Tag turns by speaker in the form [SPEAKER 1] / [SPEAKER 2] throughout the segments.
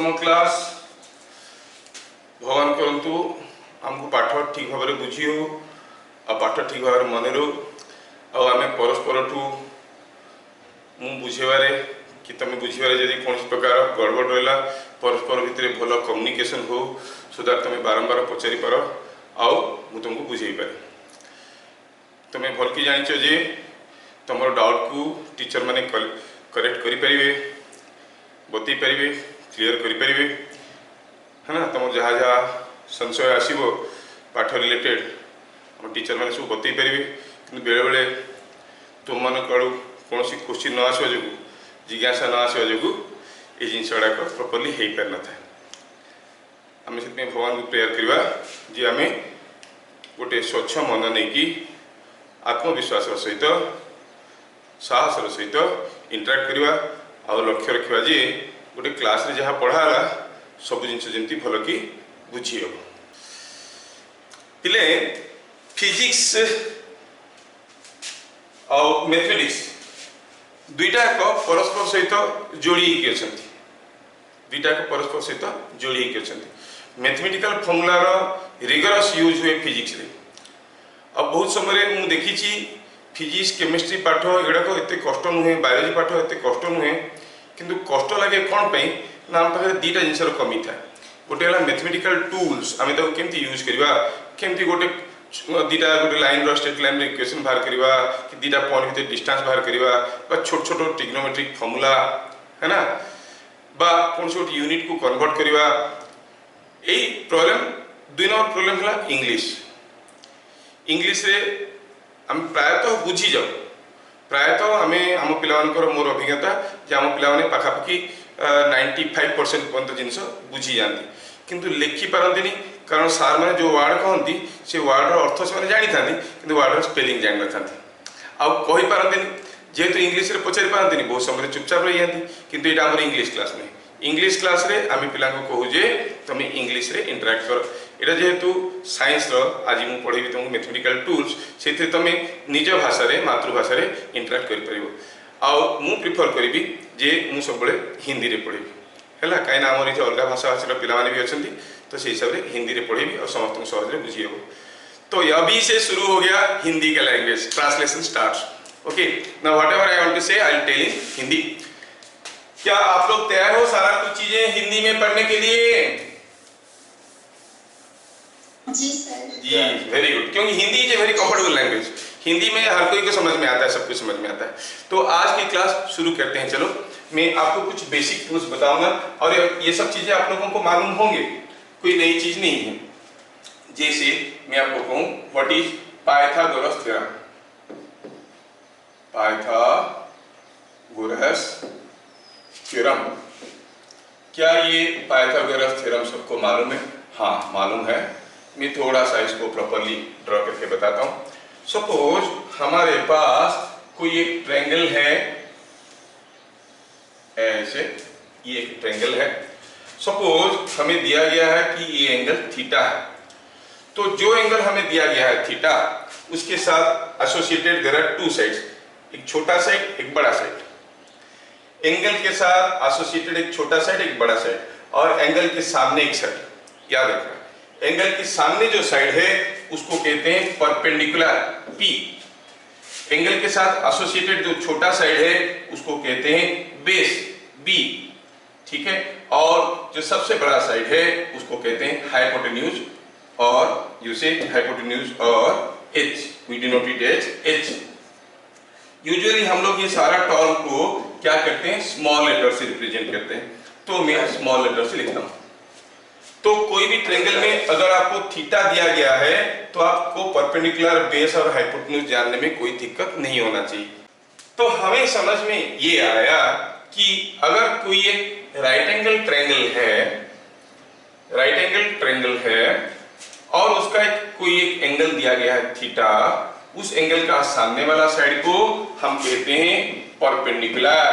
[SPEAKER 1] दशम क्लास भगवान करंतु आमको पाठ ठीक भाव में बुझी हो आ पाठ ठीक भाव में मन रो आम परस्पर ठू मु बुझेबारे कि तुम बुझे जब कौन प्रकार गड़बड़ रहा परस्पर भितर भल कम्युनिकेशन हो सो दैट तुम बारंबार पचारि पार आउ मु तुमको बुझे पारे। तुम भल कि जानिच जे तुम डाउट को टीचर माने करेक्ट करें बतई पारे क्लीयर करें है ना। तुम जहाँ जहाँ संशय आसो पाठ रिलेटेड हम टीचर मैंने सब बतई पारे कि बेले बेले तुम मान कड़ू कौन क्वेश्चन न आसवा जो जिज्ञासा न आसवा जो ये जिनस गुड़ाक प्रॉपर्ली हो पार न था। आम से भगवान को प्रेयर करवा जे आम गोटे स्वच्छ मन नहीं कि आत्मविश्वास सहित साहस सहित इंटराक्ट करवा और लक्ष्य रखा जे गोटे क्लास रे जहाँ पढ़ाला सब जिन जमी भल कि बुझी हम पिले फिजिक्स और मैथमेटिक्स दुईटा एक परस्पर सहित जोड़ी अच्छा दुईटा एक परस्पर सहित जोड़ी अच्छा मैथमेटिकल फॉर्मूलार रिगरस यूज हुए फिजिक्स रे। अब बहुत समय मुझे देखी फिजिक्स केमिस्ट्री पाठ एगुड़ाक एत कष्ट नुहे बायोलोजी पाठ एत कष्ट नुहे किंतु कष्ट लगे कौन पे ना आम पाखे दीटा जिनसर कमी था। गोटे है मैथमेटिकल टूल्स आम केमती यूज करवा केमती गोटे दीटा गोटे लाइन स्ट्रेट लाइन इक्वेशन बाहर करवा कि दीटा पॉइंट भीतर डिस्टेंस बाहर करवा छोट छोट ट्रिग्नोमेट्रिक फॉर्मूला है ना बा कौन से गोटे यूनिट को कन्वर्ट करवा। यही प्रॉब्लम दुई नंबर प्रॉब्लम है इंग्लिश रे आम प्रायतः बुझी जाऊ प्रायतः आम आम पिलानकर मोर अभिज्ञता जे आम पिलाने पाखापाखि 95% पर्यंत जिनस बुझी जाती किंतु लिखि पारती कारण सार मैंने जो वार्ड कहती से वार्डर अर्थ से जानी था कि वार्डर स्पेलिंग जान था आउ कही पारती जेहेतु इंग्लिश रे पचारि पारती बहुत समय चुपचाप रही जाती किंतु ये आम इंग्लिश क्लास में इंग्लिश क्लास रे आम पिला कहू जे तुम इंग्लिश रे इंटराक्ट कर यहाँ जेहेतु साइंस आज मुझे पढ़ेबी तुमको मैथमेटिकल टूल्स से तुम निज भाषा रे मातृभाषा रे इंटराक्ट कर मु प्रिफर करी जे मु सब हिंदी रे पढ़ेबी है कहीं आम ये अलग भाषा भाषी पिला भी अच्छा तो से हिसाब से हिंदी रे पढ़ेबी और समस्त सहज बुझी हम। तो अभी से शुरू हो गया हिंदी का language translation start. Okay now whatever I want to say I will tell in Hindi. क्या आप लोग तैयार हो सारा कुछ चीजें हिंदी में पढ़ने के लिए?
[SPEAKER 2] जी सर।
[SPEAKER 1] जी वेरी गुड क्योंकि Hindi is a very comfortable language Hindi में हर कोई को समझ में आता है सब कुछ समझ में आता है। तो आज की क्लास शुरू करते हैं। चलो मैं आपको कुछ बेसिक टूल्स बताऊंगा और ये सब चीजें आप लोगों को मालूम होंगे कोई नई चीज नहीं है। जैसे मैं आपको कहूं what is Pythagoras theorem. Pythagoras theorem क्या ये पाइथागोरस थ्योरम सबको मालूम है? हाँ मालूम है। मैं थोड़ा सा इसको प्रॉपर्ली ड्रॉ करके बताता हूँ। सपोज हमारे पास कोई एक ट्रायंगल है ऐसे ये एक ट्रायंगल है। सपोज हमें दिया गया है कि ये एंगल थीटा है तो जो एंगल हमें दिया गया है थीटा उसके साथ associated there are two sides एक छोटा साइड एक बड़ा साइड। एंगल के साथ एसोसिएटेड एक छोटा साइड एक बड़ा साइड और एंगल के सामने एक साइड। याद रखना एंगल के सामने जो साइड है उसको कहते हैं परपेंडिकुलर P। एंगल के साथ एसोसिएटेड जो छोटा साइड है उसको कहते हैं बेस B। ठीक है और जो सबसे बड़ा साइड है उसको कहते हैं हाइपोटेन्यूज और यू से हाइपोटेन्यूज और H we denote it as H। Usually हम लोग ये सारा टर्म को क्या करते हैं स्मॉल लेटर से रिप्रेजेंट करते हैं तो मैं स्मॉल लेटर से लिखता हूं। तो कोई भी ट्रायंगल में अगर आपको थीटा दिया गया है तो आपको परपेंडिकुलर बेस और हाइपोटेन्यूज जानने में कोई दिक्कत नहीं होना चाहिए। तो हमें समझ में ये आया कि अगर कोई एक राइट एंगल ट्रायंगल है और उसका कोई एक एंगल दिया गया है थीटा उस एंगल का सामने वाला साइड को हम कहते हैं परपेंडिकुलर।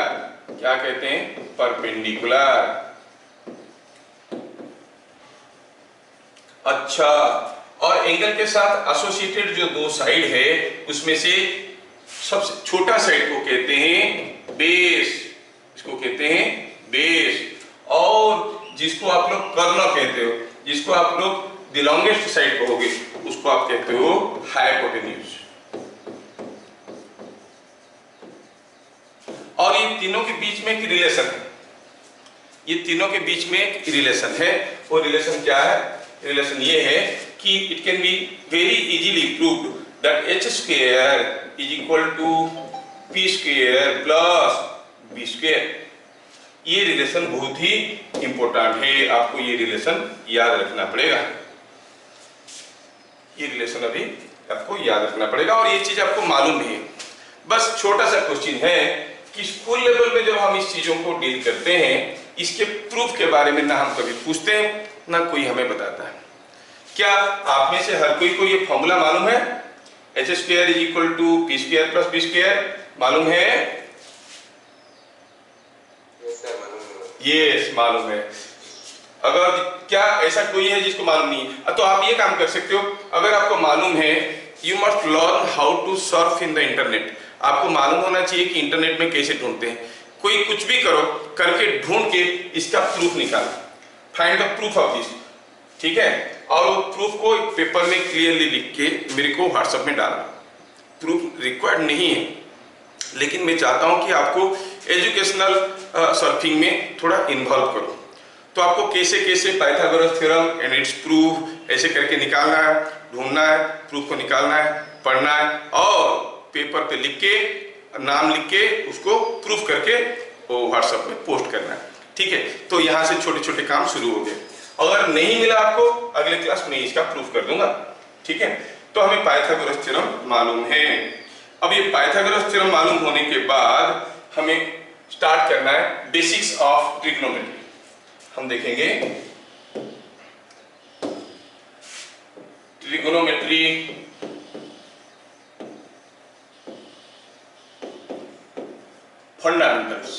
[SPEAKER 1] क्या कहते हैं? परपेंडिकुलर। अच्छा और एंगल के साथ एसोसिएटेड जो दो साइड है उसमें से सबसे छोटा साइड को कहते हैं बेस। इसको कहते हैं बेस। और जिसको आप लोग कर्न कहते हो, जिसको आप लोग द लॉन्गेस्ट साइड कहोगे, उसको आप कहते हो हाइपोटेन्यूज। और ये तीनों के बीच में एक रिलेशन है, ये तीनों के बीच में एक रिलेशन है। वो रिलेशन क्या है? रिलेशन ये है कि it can be very easily proved that H square is equal to P square plus B square. ये रिलेशन बहुत ही इंपॉर्टेंट है, आपको ये रिलेशन याद रखना पड़ेगा। ये रिलेशन अभी आपको याद रखना पड़ेगा और ये चीज आपको मालूम नहीं है। बस छोटा सा क्वेश्चन है कि स्कूल लेवल में जब हम इस चीजों को डील करते हैं, इसके प्रूफ के बारे में ना हम कभी पूछते हैं ना कोई हमें बताता है। क्या आप में से हर कोई को ये फॉर्मूला मालूम है? H square is equal to P square plus B square मालूम है? यस मालूम है। अगर क्या ऐसा कोई है जिसको मालूम नहीं है, तो आप ये काम कर सकते हो, अगर आपको मालूम है, you must learn how to surf in the internet. आपको मालूम होना चाहिए कि इंटरनेट में कैसे ढूंढते हैं। कोई कुछ भी करो, करके ढूंढ के इसका प्रूफ निकालो, find the proof of this, ठीक है? और वो प्रूफ को एक पेपर में क्लियरली लिख के मेरे को व्हाट्सएप में डालना। प्रूफ रिक्वायर्ड नहीं है, लेकिन मैं चाहता हूं कि आपको एजुकेशनल सर्फिंग में थोड़ा इन्वॉल्व करो। तो आपको कैसे कैसे Pythagoras theorem and it's proof ऐसे करके निकालना है, ढूंढना है, प्रूफ को निकालना है, पढ़ना है और पेपर पे लिख के, नाम लिख के उसको प्रूफ करके वो व्हाट्सएप में पोस्ट करना है, ठीक है? तो यहाँ से छोटे छोटे काम शुरू हो गए। अगर नहीं मिला आपको, अगले क्लास में इसका प्रूफ कर दूंगा, ठीक है? तो हमें पाइथागोरस थ्योरम मालूम है। अब ये पाइथागोरस थ्योरम मालूम होने के बाद हमें स्टार्ट करना है बेसिक्स ऑफ ट्रिग्नोमेट्री। हम देखेंगे ट्रिग्नोमेट्री फंडामेंटल्स।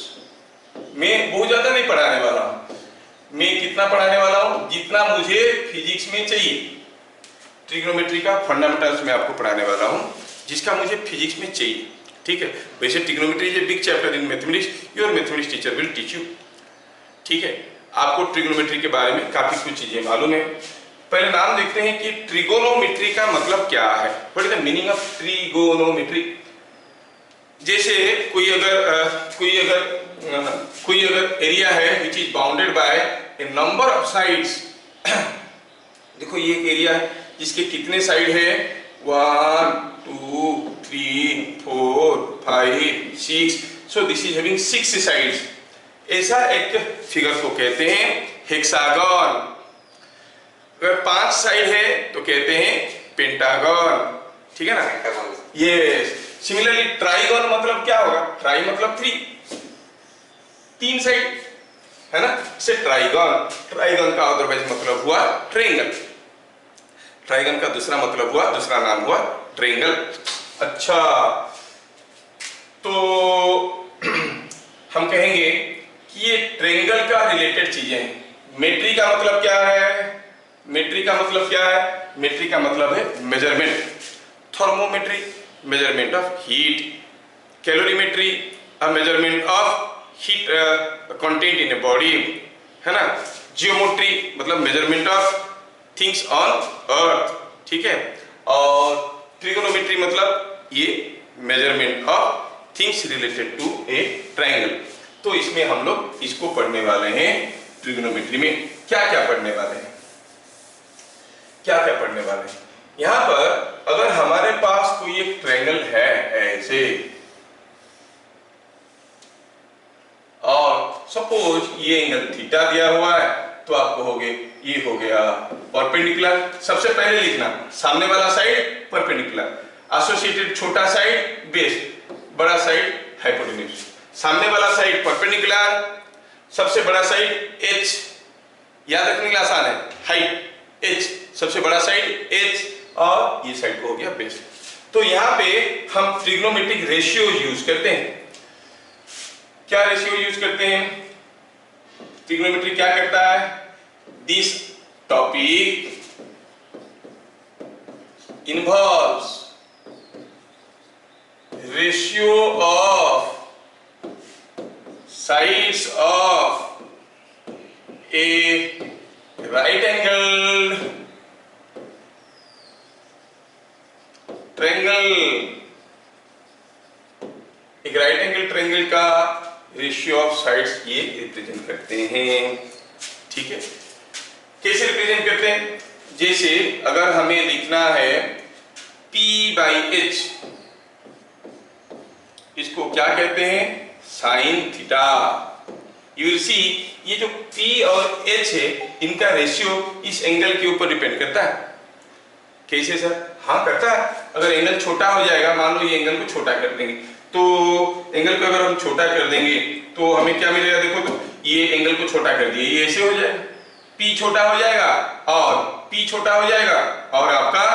[SPEAKER 1] मैं बहुत ज्यादा नहीं पढ़ाने वाला हूं, मैं कितना पढ़ाने वाला हूं जितना मुझे फिजिक्स में चाहिए। ट्रिग्नोमेट्री का फंडामेंटल्स मैं आपको पढ़ाने वाला हूं जिसका मुझे फिजिक्स में चाहिए, ठीक है? वैसे trigonometry is a big chapter in mathematics, your mathematics teacher will teach you, ठीक है? आपको ट्रिग्नोमेट्री के बारे में काफी कुछ चीजें मालूम है। पहले नाम देखते हैं कि ट्रिगोनोमेट्री का मतलब क्या है। What is the meaning of trigonometry? जैसे कोई अगर एरिया है which is bounded by A number of sides. देखो ये एक एरिया है जिसके कितने साइड है? 1 2 3 4 5 6। So this is having 6 sides. ऐसा एक फिगर को कहते हैं हेक्सागन। अगर 5 साइड है तो कहते हैं पेंटागन, ठीक है ना? यस। सिमिलरली ट्राइगन मतलब क्या होगा? ट्राई मतलब 3 साइड है ना, इसे ट्राइगन। ट्राइगन का अदरवाइज मतलब हुआ ट्रायंगल। ट्राइगन का दूसरा मतलब हुआ, दूसरा नाम हुआ ट्रायंगल। अच्छा, तो हम कहेंगे कि ये ट्रायंगल का रिलेटेड चीजें हैं। मेट्री का मतलब क्या है? मेट्री का मतलब क्या है? मेट्री का मतलब है measurement. Thermometry measurement of heat, calorimetry a measurement of heat content in a body, है ना? जियोमेट्री मतलब measurement of things on earth, ठीक है? और ट्रिगोनोमेट्री मतलब ये measurement of things related to a triangle. तो इसमें हम लोग इसको पढ़ने वाले हैं। ट्रिगोनोमेट्री में क्या क्या पढ़ने वाले हैं? क्या क्या पढ़ने वाले हैं? यहां पर अगर हमारे पास कोई एक ट्रायंगल है ऐसे, और सपोज ये एंगल थीटा दिया हुआ है, तो आप कहोगे ये हो गया परपेंडिकुलर। सबसे पहले लिखना सामने वाला साइड परपेंडिकुलर, एसोसिएटेड छोटा साइड बेस, बड़ा साइड हाइपोटेन्यूज। सामने वाला साइड परपेंडिकुलर, सबसे बड़ा साइड h, याद रखने के लिए आसान है, हाइट h, सबसे बड़ा साइड h, और ये साइड को हो गया बेस। तो यहाँ पे हम ट्रिग्नोमेट्रिक रेशियो यूज करते हैं। क्या रेशियो यूज करते हैं? ट्रिग्नोमेट्री क्या करता है? This topic involves ratio of sides of a right angle triangle, एक राइट एंगल ट्रायंगल का रेशियो ऑफ साइड्स ये रिप्रेजेंट करते हैं। ठीक है, कैसे रिप्रेजेंट करते हैं? जैसे अगर हमें लिखना है P बाई एच, इसको क्या कहते हैं? Sine theta. You will see ये जो P और H है इनका रेशियो इस एंगल के ऊपर डिपेंड करता है। कैसे सर? हाँ करता है। अगर एंगल छोटा हो जाएगा, मान लो ये एंगल को छोटा कर देंगे, तो एंगल को अगर हम छोटा कर देंगे तो हमें क्या मिलेगा? देखो तो ये एंगल को छोटा कर दिए, ये ऐसे हो जाएगा, P छोटा हो जाएगा और P छोटा हो जाएगा और आपका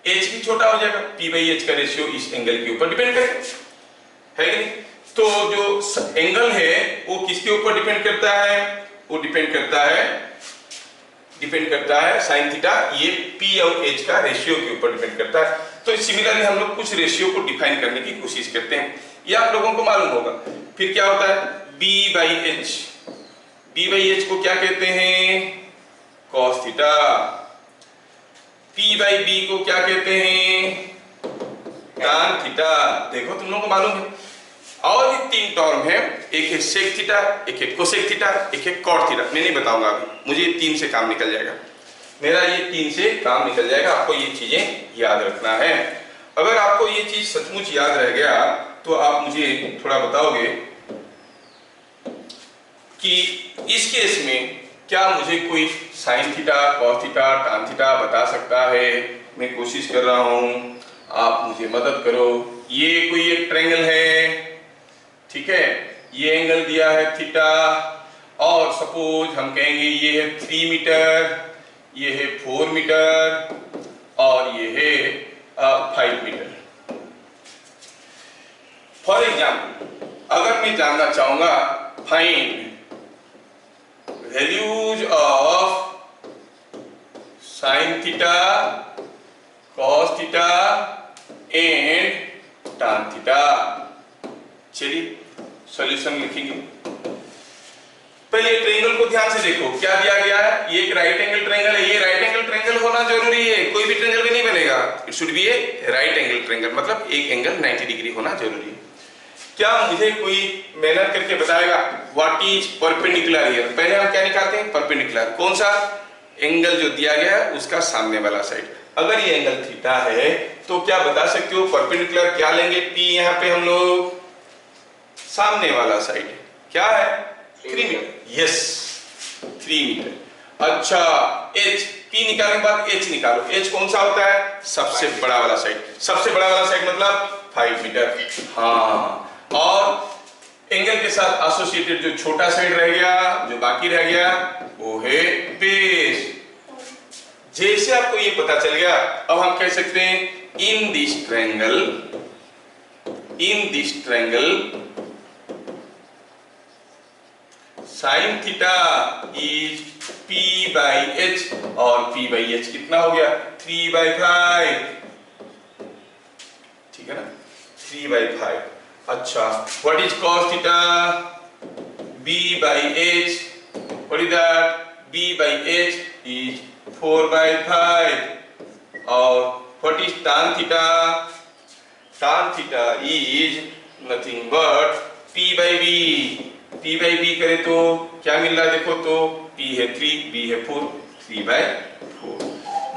[SPEAKER 1] H भी छोटा हो जाएगा। P बाई H का रेशियो इस एंगल के ऊपर डिपेंड करेगा, है कि नहीं? तो जो एंगल है वो किसके ऊपर डिपेंड करता है? वो डिपेंड करता है साइन थीटा, ये P और H का रेशियो के ऊपर डिपेंड करता है। तो सिमिलरली हम लोग कुछ रेशियो को डिफाइन करने की कोशिश करते हैं, ये आप लोगों को मालूम होगा। फिर क्या होता है? B by H, B by H को क्या कहते हैं? cos theta. P by B को क्या कहते हैं? tan theta. देखो तुम लोगों को मालूम है। और भी तीन टर्म है, एक है सेक थीटा, एक है कोसेक थीटा, एक है कॉट थीटा। मैं नहीं बताऊंगा अभी, मुझे तीन से काम निकल जाएगा, मेरा ये तीन से काम निकल जाएगा। आपको ये चीजें याद रखना है। अगर आपको ये चीज सचमुच याद रह गया तो आप मुझे थोड़ा बताओगे कि इस केस में क्या मुझे कोई साइन थीटा, कॉस थीटा, टान थीटा बता सकता है? मैं कोशिश कर रहा हूं, आप मुझे मदद करो। ये कोई एक ट्रायंगल है, ठीक है, ये एंगल दिया है थीटा, और सपोज हम कहेंगे ये है 3 मीटर, ये है 4 मीटर और ये है 5 मीटर। फॉर एग्जाम्पल अगर मैं जानना चाहूंगा find values of sine theta, cos theta and टान थीटा, चलिए सॉल्यूशन लिखेंगे। पहले ट्रायंगल को ध्यान से देखो, क्या दिया गया है? ये एक राइट एंगल ट्रायंगल है। ये राइट एंगल ट्रायंगल होना जरूरी है, कोई भी ट्रायंगल भी नहीं बनेगा। It should be A right angle triangle, मतलब एक एंगल 90 डिग्री होना जरूरी है। क्या मुझे कोई मेहनत करके बताएगा व्हाट इज परपेंडिकुलर हियर? पहले हम क्या निकालते हैं? परपेंडिकुलर। कौन सा? एंगल जो दिया गया है उसका सामने वाला साइड। अगर ये एंगल थीटा है तो क्या बता सकते हो परपेंडिकुलर क्या लेंगे? P यहाँ पे हम लोग सामने वाला साइड क्या है? 3 मीटर। Yes, 3 metre. अच्छा, H, P निकालने के बाद H निकालो। H कौन सा होता है? सबसे बड़ा वाला साइड। सबसे बड़ा वाला साइड मतलब 5 मीटर। हाँ, और एंगल के साथ एसोसिएटेड जो छोटा साइड रह गया, जो बाकी रह गया, वो है बेस। जैसे आपको ये पता चल गया, अब हम कह सकते हैं in this triangle sign theta is P by H, और P बाई H कितना हो गया? 3/5, ठीक है ना, 3/5। अच्छा, what is cos theta? B by H, what is that? B by H is 4/5, और what is tan theta? tan theta is nothing but P by B। P by B करे तो क्या मिल रहा है? देखो तो P है 3, B है 4, 3/4।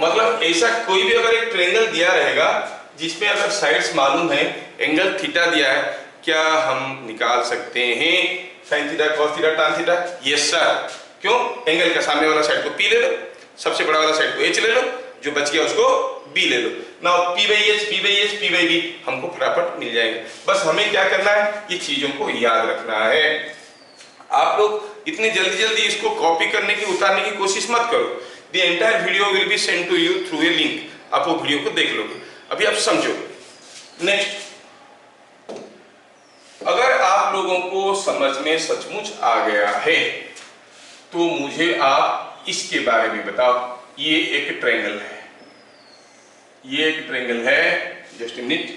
[SPEAKER 1] मतलब ऐसा कोई भी अगर एक ट्रायंगल दिया रहेगा जिसमें अगर साइड्स मालूम है, एंगल थीटा दिया है, क्या हम निकाल सकते हैं साइन थीटा, कॉस थीटा, टान थीटा? Yes sir. क्यों? एंगल का सामने वाला साइड को P ले लो, सबसे बड़ा वाला साइड को H ले लो, जो बच गया उसको B ले लो। Now P by H, P by H, P by B हमको फटाफट मिल जाएगा। बस हमें क्या करना है? ये चीजों को याद रखना है। आप लोग इतनी जल्दी इसको कॉपी करने की, उतारने की कोशिश मत करो। The entire video will be send to you through a link, आप वो वीडियो को देख लोगे। अभी आप समझो। नेक्स्ट, अगर आप लोगों को समझ में सचमुच आ गया है तो मुझे आप इसके बारे में बताओ। ये एक ट्रायंगल है, ये एक ट्रायंगल है, जस्ट ए मिनट।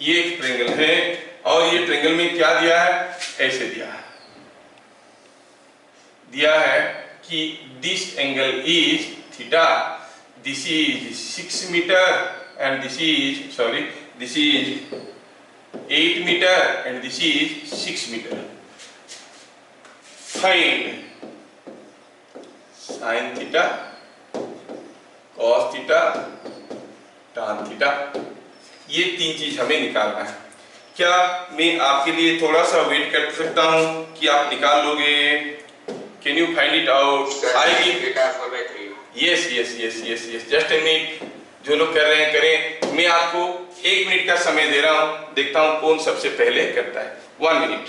[SPEAKER 1] ये एक ट्रायंगल है और ये ट्रायंगल में क्या दिया है? ऐसे दिया है कि this angle is theta, this is 6 metre and this is 8 metre and this is 6 metre. Find sine theta, cos theta, tan theta. ये 3 चीज हमें निकालना है। क्या मैं आपके लिए थोड़ा सा वेट कर सकता हूं कि आप निकाल लोगे? Can you find it out? I give yes yes yes yes yes, just a minute. जो लोग कर रहे हैं करें, मैं आपको 1 मिनट का समय दे रहा हूं, देखता हूं कौन सबसे पहले करता है। 1 मिनट।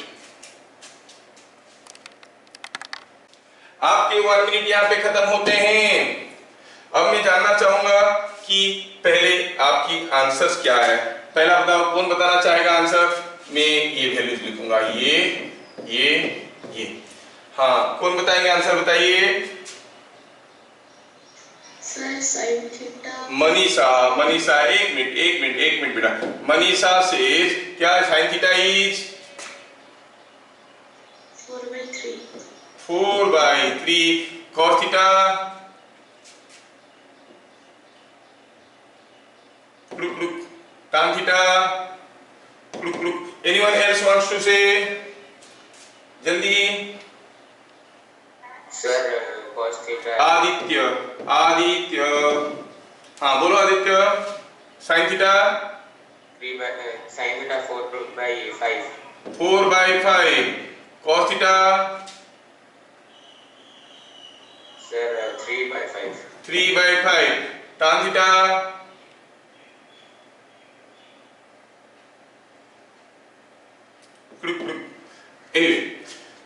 [SPEAKER 1] आपके 1 मिनट यहाँ पे खत्म होते हैं। अब मैं जानना चाहूंगा कि पहले आपकी आंसर्स क्या है। पहला बताओ, कौन बताना चाहेगा आंसर? मैं ये वैल्यूज लिखूंगा, ये। हाँ, कौन बताएंगे आंसर? बताइए।
[SPEAKER 2] Sine theta.
[SPEAKER 1] मनीषा 1 मिनट बेटा। मनीषा से क्या sine theta is 4/3। Cos theta tan theta. Anyone else wants to say? जल्दी।
[SPEAKER 3] Sir cos theta.
[SPEAKER 1] आदित्य। हाँ बोलो Aditya. Sine theta
[SPEAKER 3] 4/5।
[SPEAKER 1] 4/5। Cos theta
[SPEAKER 3] sir 3/5।
[SPEAKER 1] 3/5। tan theta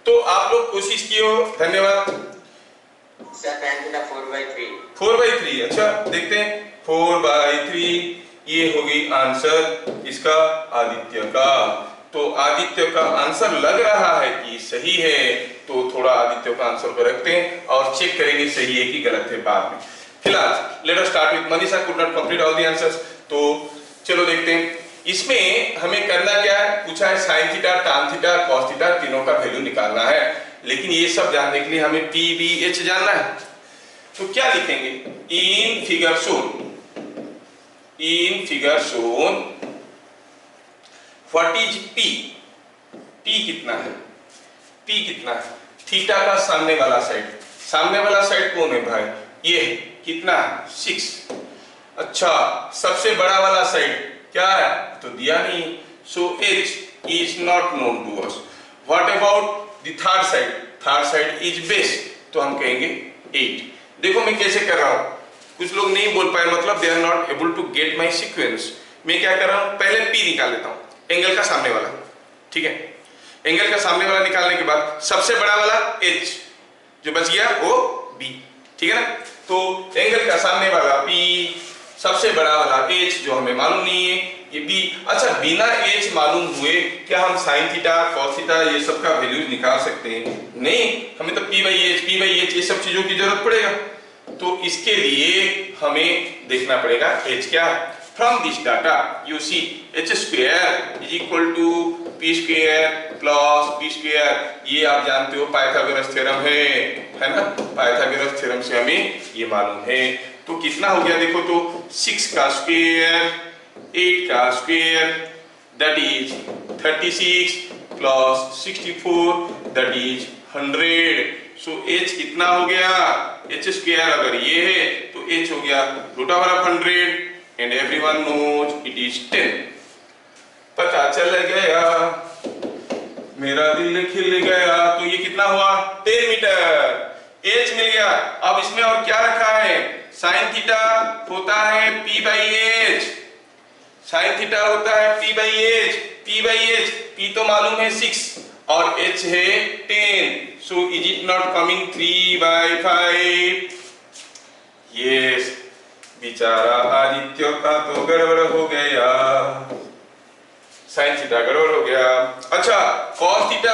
[SPEAKER 1] तो आप लोग कोशिश किए, धन्यवाद।
[SPEAKER 3] Sir tan theta 4/3।
[SPEAKER 1] 4/3। अच्छा देखते हैं, 4/3 ये होगी आंसर इसका आदित्य का। तो आदित्य का आंसर लग रहा है कि सही है, तो थोड़ा आदित्य का आंसर को रखते हैं और चेक करेंगे सही है कि गलत है बाद में। फिलहाल let us start with Manisha could not complete all the answers. तो चलो देखते हैं इसमें हमें करना क्या है। पूछा है sine theta, tan theta, cos theta, तीनों का वैल्यू निकालना है। लेकिन ये सब जानने के लिए हमें P, B, H जानना है। तो क्या लिखेंगे? In figure shown what is P? P कितना है? थीटा का सामने वाला साइड कौन है भाई? ये है। कितना? 6। अच्छा, सबसे बड़ा वाला साइड क्या है? तो दिया नहीं। सो H is not known to us. What about the third side? Third side is base, तो हम कहेंगे 8। देखो मैं कैसे कर रहा हूँ, कुछ लोग नहीं बोल पाए, मतलब they are not able to get my sequence। मैं क्या कर रहा हूँ, पहले P निकाल लेता हूँ, एंगल का सामने वाला। ठीक है, एंगल का सामने वाला निकालने के बाद सबसे बड़ा वाला H, जो बच गया वो B। ठीक है ना? तो एंगल का सामने वाला P, सबसे बड़ा वाला H जो हमें मालूम नहीं है, ये B। अच्छा, बिना H मालूम हुए क्या हम साइन थीटा, कॉस थीटा ये सब का वैल्यूज निकाल सकते हैं? नहीं, हमें तो P/H ये सब चीजों की जरूरत पड़ेगा। तो इसके लिए हमें देखना पड़ेगा H क्या है। From this data you see H² is equal to P² plus B²। ये आप जानते हो पाइथागोरस थ्योरम है ना? पाइथागोरस थ्योरम से हमें ये मालूम है। तो कितना हो गया देखो तो, 6 का स्क्वायर 8 का square that is 36 plus 64 that is 100। So H कितना हो गया? H² अगर ये है तो H हो गया √100 and everyone knows it is 10। पता चल गया, मेरा दिल खिल गया। तो ये कितना हुआ? 10 मीटर। H मिल गया। अब इसमें और क्या रखा है? साइन थीटा होता है P/H। साइन थीटा होता है P/H। P तो मालूम है 6 और H है 10। So is it not coming 3/5? Yes, बेचारा आदित्य का तो गड़बड़ हो गया, साइन थीटा गड़बड़ हो गया। अच्छा, कॉस थीटा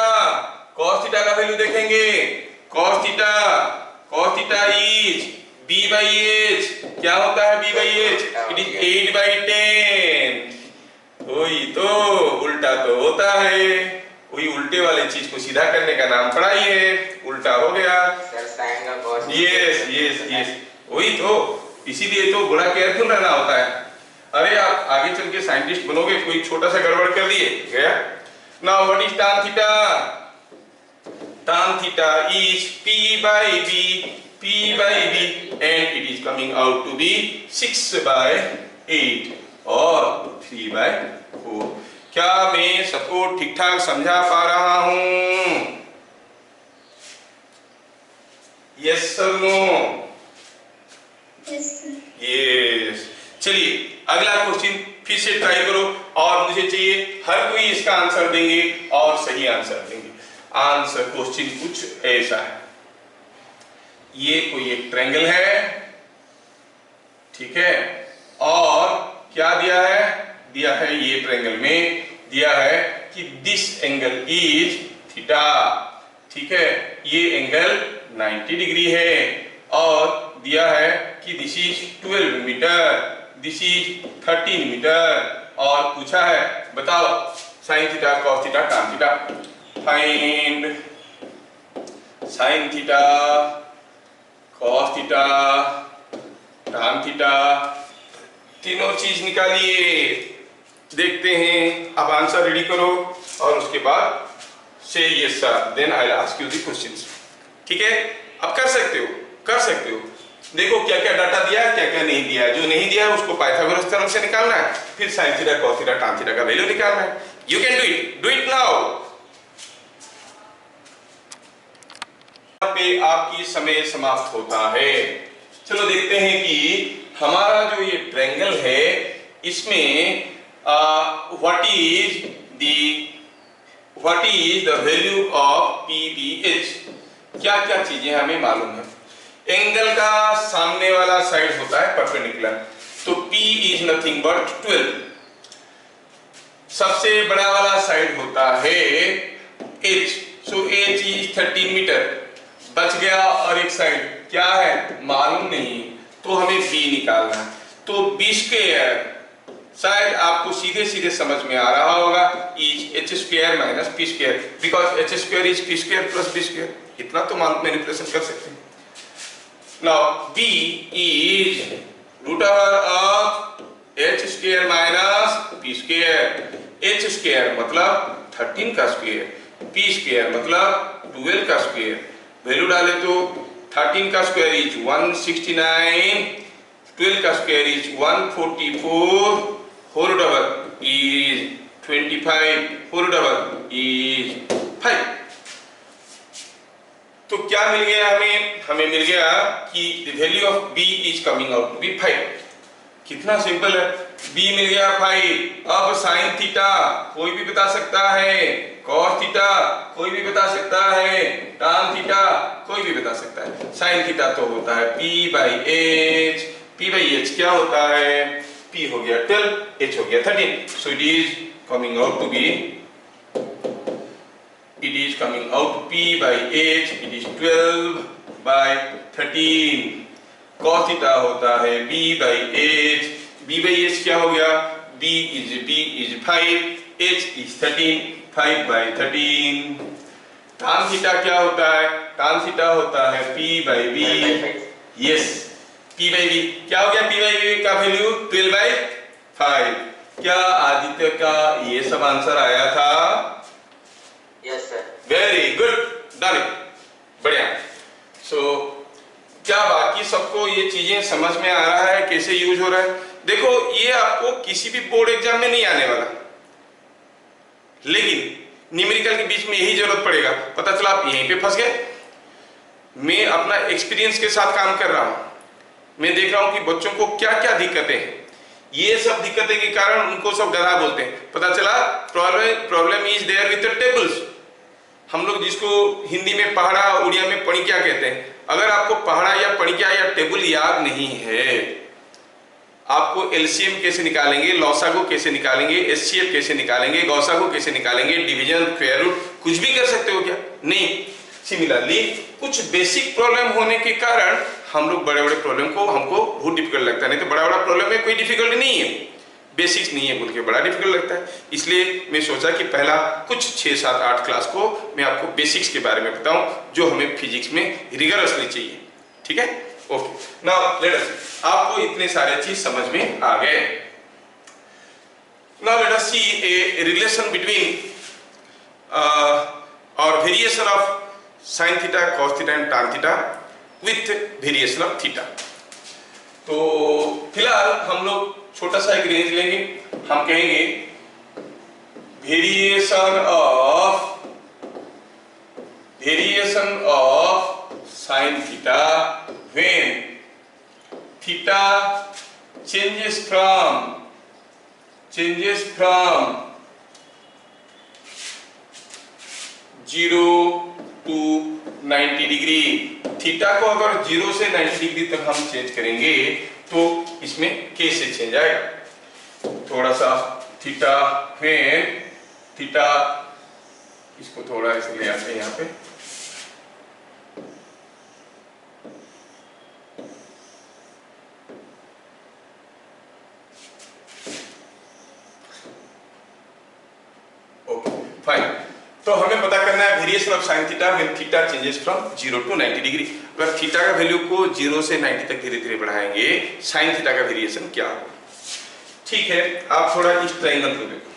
[SPEAKER 1] का वैल्यू देखेंगे। Cos theta is B/H। क्या होता है B/H? It is 8/10। वही तो, उल्टा तो होता है। कोई उल्टे वाले चीज को सीधा करने का नाम पढ़ाइए, उल्टा हो गया।
[SPEAKER 3] सर साइन का cos
[SPEAKER 1] यस यस यस, वही तो, इसीलिए तो बड़ा केयरफुल रहना होता है। अरे आप आगे चल के साइंटिस्ट बनोगे, कोई छोटा सा गड़बड़ कर दिए गया। Now what is tan theta? Tan theta is P by B, P by B, and it is coming out to be 6 by 8 और 3 by 4। क्या मैं सबको ठीक ठाक समझा पा रहा हूं? Yes sir no?
[SPEAKER 2] Yes, sir.
[SPEAKER 1] Yes. चलिए अगला क्वेश्चन फिर से ट्राई करो और मुझे चाहिए हर कोई इसका आंसर देंगे और सही आंसर देंगे। आंसर क्वेश्चन कुछ ऐसा है, ये कोई एक ट्रायंगल है, ठीक है, और क्या दिया है? दिया है ये ट्रायंगल में दिया है कि दिस एंगल इज थीटा, ठीक है, ये एंगल 90 डिग्री है, और दिया है कि this is 12 metre, this is 13 metre, और पूछा है बताओ sine theta cos theta tan theta. Find sine theta cos theta tan theta, तीनों चीज निकालिए। देखते हैं, अब आंसर रेडी करो और उसके बाद से yes sir, then I will ask you the questions. ठीक है, अब कर सकते हो, कर सकते हो। देखो क्या क्या डाटा दिया है, क्या क्या नहीं दिया है। जो नहीं दिया है उसको पाइथागोरस थ्योरम से निकालना है, फिर sign theta cos theta tan theta का वैल्यू निकालना है। You can do it now. पे आपकी समय समाप्त होता है। चलो देखते हैं कि हमारा जो ये ट्रायंगल है इसमें what is the value of PBH, क्या क्या चीजें हमें मालूम है। एंगल का सामने वाला साइड होता है परपेंडिकुलर, तो P इज नथिंग बट 12। सबसे बड़ा वाला साइड होता है H, so H is 13 metre. बच गया और एक साइड क्या है मालूम नहीं, तो हमें B निकालना है। तो B स्क्वायर शायद आपको सीधे सीधे समझ में आ रहा होगा, is H square minus P square, because H square is P square plus B square. इतना तो मैनिपुलेशन कर सकते हैं। Now B is root over of H square minus P square. H square मतलब 13 का स्क्वायर, P स्क्वायर मतलब 12 का square. Value डाले तो 13 का स्क्वायर इज 169, 12 का square is 144, 4 double is 25, 4 double is 5। तो क्या मिल गया हमें? हमें मिल गया कि the value of B is coming out to be 5। कितना सिंपल है, B मिल गया 5। अब साइन थीटा कोई भी बता सकता है, कॉस थीटा कोई भी बता सकता है, tan थीटा कोई भी बता सकता है। साइन थीटा तो होता है P by H, P by H क्या होता है? P हो गया 12, H हो गया 13, so it is coming out to be P by H, it is 12 by 13। cos theta होता है B by H, B by H क्या हो गया? B is 5, H is 13, 5 by 13। tan theta क्या होता है? tan थीटा होता है P by B, yes, P by B क्या हो गया? P by B का वैल्यू 12 by 5। क्या आदित्य का ये सब आंसर आया था?
[SPEAKER 3] Yes sir.
[SPEAKER 1] Very good, done it, बढ़िया। सो क्या बाकी सबको ये चीजें समझ में आ रहा है कैसे यूज हो रहा है? देखो ये आपको किसी भी बोर्ड एग्जाम में नहीं आने वाला, लेकिन न्यूमेरिकल के बीच में यही जरूरत पड़ेगा। पता चला आप यहीं पे फंस गए। मैं अपना एक्सपीरियंस के साथ काम कर रहा हूं, मैं देख रहा हूं कि बच्चों को क्या क्या दिक्कतें हैं। ये सब दिक्कतें के कारण उनको सब गधा बोलते हैं। पता चला problem is there with the tables. हम लोग जिसको हिंदी में पहाड़ा, उड़िया में पणिक्या कहते हैं। अगर आपको पहाड़ा या पणिक्या या टेबल याद नहीं है, आपको एलसीएम कैसे निकालेंगे, लॉसागु कैसे निकालेंगे, एचसीएफ कैसे निकालेंगे, गौसागु कैसे निकालेंगे, डिवीजन, स्क्वायर रूट, कुछ भी कर सकते हो क्या? नहीं। सिमिलरली कुछ बेसिक प्रॉब्लम होने के कारण हम लोग बड़े बड़े प्रॉब्लम को हमको बहुत डिफिकल्ट लगता है। नहीं तो बड़ा बड़ा प्रॉब्लम में कोई डिफिकल्टी नहीं है, बेसिक्स नहीं है बोल के बड़ा डिफिकल्ट लगता है, इसलिए मैं सोचा कि पहला कुछ 6, 7, 8 क्लास को मैं आपको बेसिक्स के बारे में बताऊं जो हमें फिजिक्स में रिगरसली चाहिए। ठीक है, ओके। नाउ लेट अस, आपको इतने सारे चीज समझ में आ गए। Now let us C a relation between और variation of sin theta, cos theta and tan theta with variation of theta. तो फिलहाल हम लोग छोटा सा एक रेंज लेंगे, हम कहेंगे variation of sin theta when theta changes from 0 to 90 degree. Theta को अगर 0 से 90 डिग्री तक हम चेंज करेंगे तो इसमें कैसे चेंज आएगा। थोड़ा सा थीटा व्हेन थीटा, इसको थोड़ा ऐसे ले आते हैं यहाँ पे, ओके फाइन। तो हमें पता करना है variation of sin theta when theta changes from 0 to 90 degree. अगर थीटा का वैल्यू को 0 से 90 तक धीरे धीरे बढ़ाएंगे sin थीटा का वेरिएशन क्या होगा। ठीक है, आप थोड़ा इस ट्रायंगल को देखो,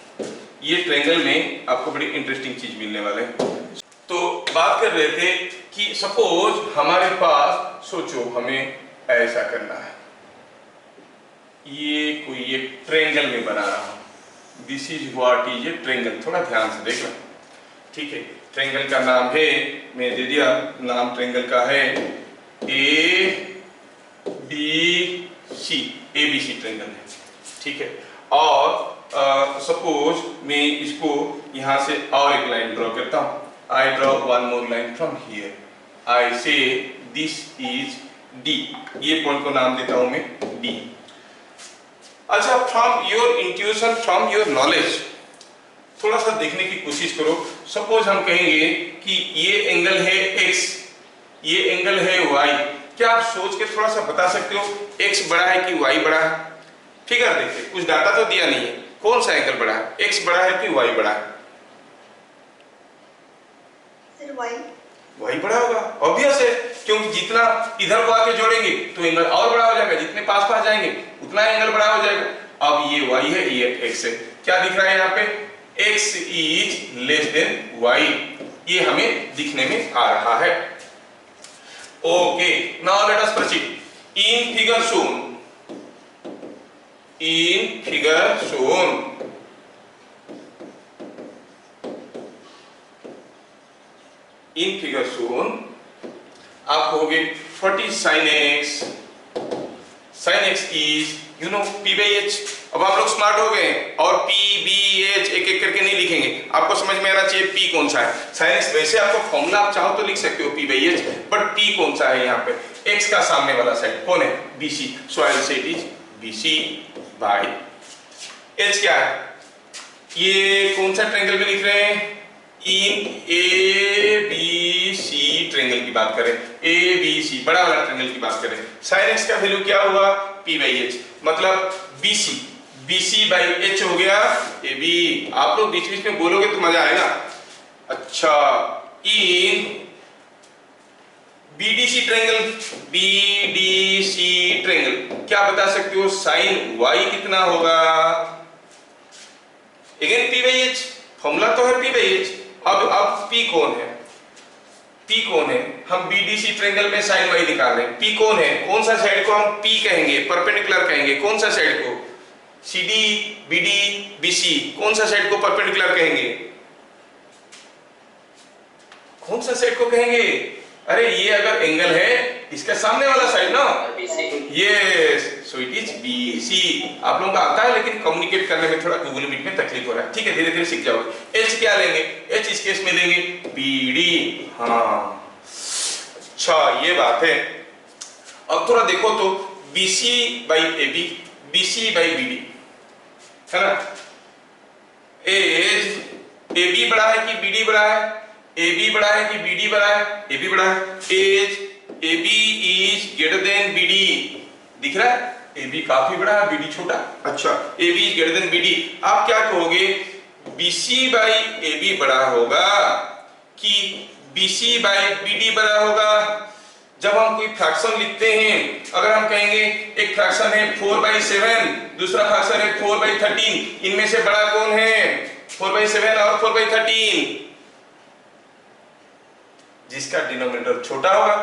[SPEAKER 1] ये ट्रायंगल में आपको बड़ी इंटरेस्टिंग चीज मिलने वाले हैं। तो बात कर रहे थे कि सपोज हमारे पास, सोचो हमें ऐसा करना है, ये कोई एक ट्रायंगल में बना रहा हूं, this is what is a triangle. थोड़ा ध्यान से देखना, ठीक है। ट्रायंगल का नाम है, मैं दे दिया नाम, ट्रायंगल का है ABC, ABC ट्रायंगल है, ठीक है। और सपोज मैं इसको यहां से और एक लाइन ड्रॉ करता हूं, I draw one more line from here, I say this is D, ये पॉइंट को नाम देता हूं मैं D। अच्छा, from your intuition, from your knowledge, थोड़ा सा देखने की कोशिश करो। सपोज हम कहेंगे कि ये एंगल है x, ये एंगल है y, क्या आप सोच के थोड़ा सा बता सकते हो x बड़ा है कि y बड़ा है। फिगर देखिए, कुछ डाटा तो दिया नहीं है, कौन सा एंगल बड़ा है, x बड़ा है कि y बड़ा है।
[SPEAKER 2] फिर y
[SPEAKER 1] बड़ा होगा, ऑब्वियस है, क्योंकि जितना इधर को आके जोड़ेंगे तो एंगल और बड़ा हो जाएगा, जितने पास पास जाएंगे उतना एंगल बड़ा हो जाएगा। अब ये y है, ये x है, क्या दिख रहा है यहाँ पे, x is less than y, ये हमें दिखने में आ रहा है। Okay, now let us proceed. In figure shown, in figure shown, in figure shown आप कहोगे 40 sin x, sin x is you know p by h। अब आप लोग स्मार्ट हो गए और p b h एक एक करके नहीं लिखेंगे, आपको समझ में आना चाहिए p कौन सा है। sin x वैसे आपको फॉर्मूला आप चाहो तो लिख सकते हो p by h, but p कौन सा है यहाँ पे, x का सामने वाला साइड कौन है, bc, so I will say it is bc by h। क्या है, ये कौन सा ट्रायंगल में लिख रहे हैं, इन ABC ट्रायंगल की बात करें, ABC बड़ा वाला ट्रायंगल की बात करें, sin x का वैल्यू क्या हुआ, p by h, मतलब BC by h हो गया AB। आप लोग बीच बीच में बोलोगे तो मजा आएगा। अच्छा, इन BDC ट्रायंगल, BDC ट्रायंगल क्या बता सकते हो, sin y कितना होगा, again p by h, formula तो है p by h। अब P कौन है, P कौन है, हम BDC ट्रायंगल में sin y निकाल रहे हैं, P कौन है, कौन सा साइड को हम P कहेंगे, परपेंडिकुलर कहेंगे, कौन सा साइड को, CD, BD, BC, कौन सा साइड को परपेंडिकुलर कहेंगे, कौन सा साइड को कहेंगे, अरे ये अगर एंगल है इसका सामने वाला साइड ना, yes, so it is BC। आप लोगों को आता है लेकिन कम्युनिकेट करने में थोड़ा गूगल मीट में तकलीफ हो रहा है, ठीक है, धीरे धीरे सीख जाओगे। H क्या लेंगे, H इस केस में लेंगे BD। हाँ, अच्छा ये बात है। अब थोड़ा देखो तो BC by AB, BC by BD है ना, एज AB बड़ा है कि BD बड़ा है, AB बड़ा है कि BD बड़ा है, AB बड़ा है, as AB is greater than BD, दिख रहा है, ए बी काफी बड़ा है, बी डी छोटा। अच्छा, A B is greater than B D. आप क्या कहोगे, B C by A B बड़ा होगा कि B C by B D बड़ा होगा? जब हम कोई फ्रैक्शन लिखते हैं, अगर हम कहेंगे एक फ्रैक्शन है 4/7, दूसरा फ्रैक्शन है 4/13, इनमें से बड़ा कौन है? 4/7 और 4/13। जिसका डिनोमिनेटर छोटा होगा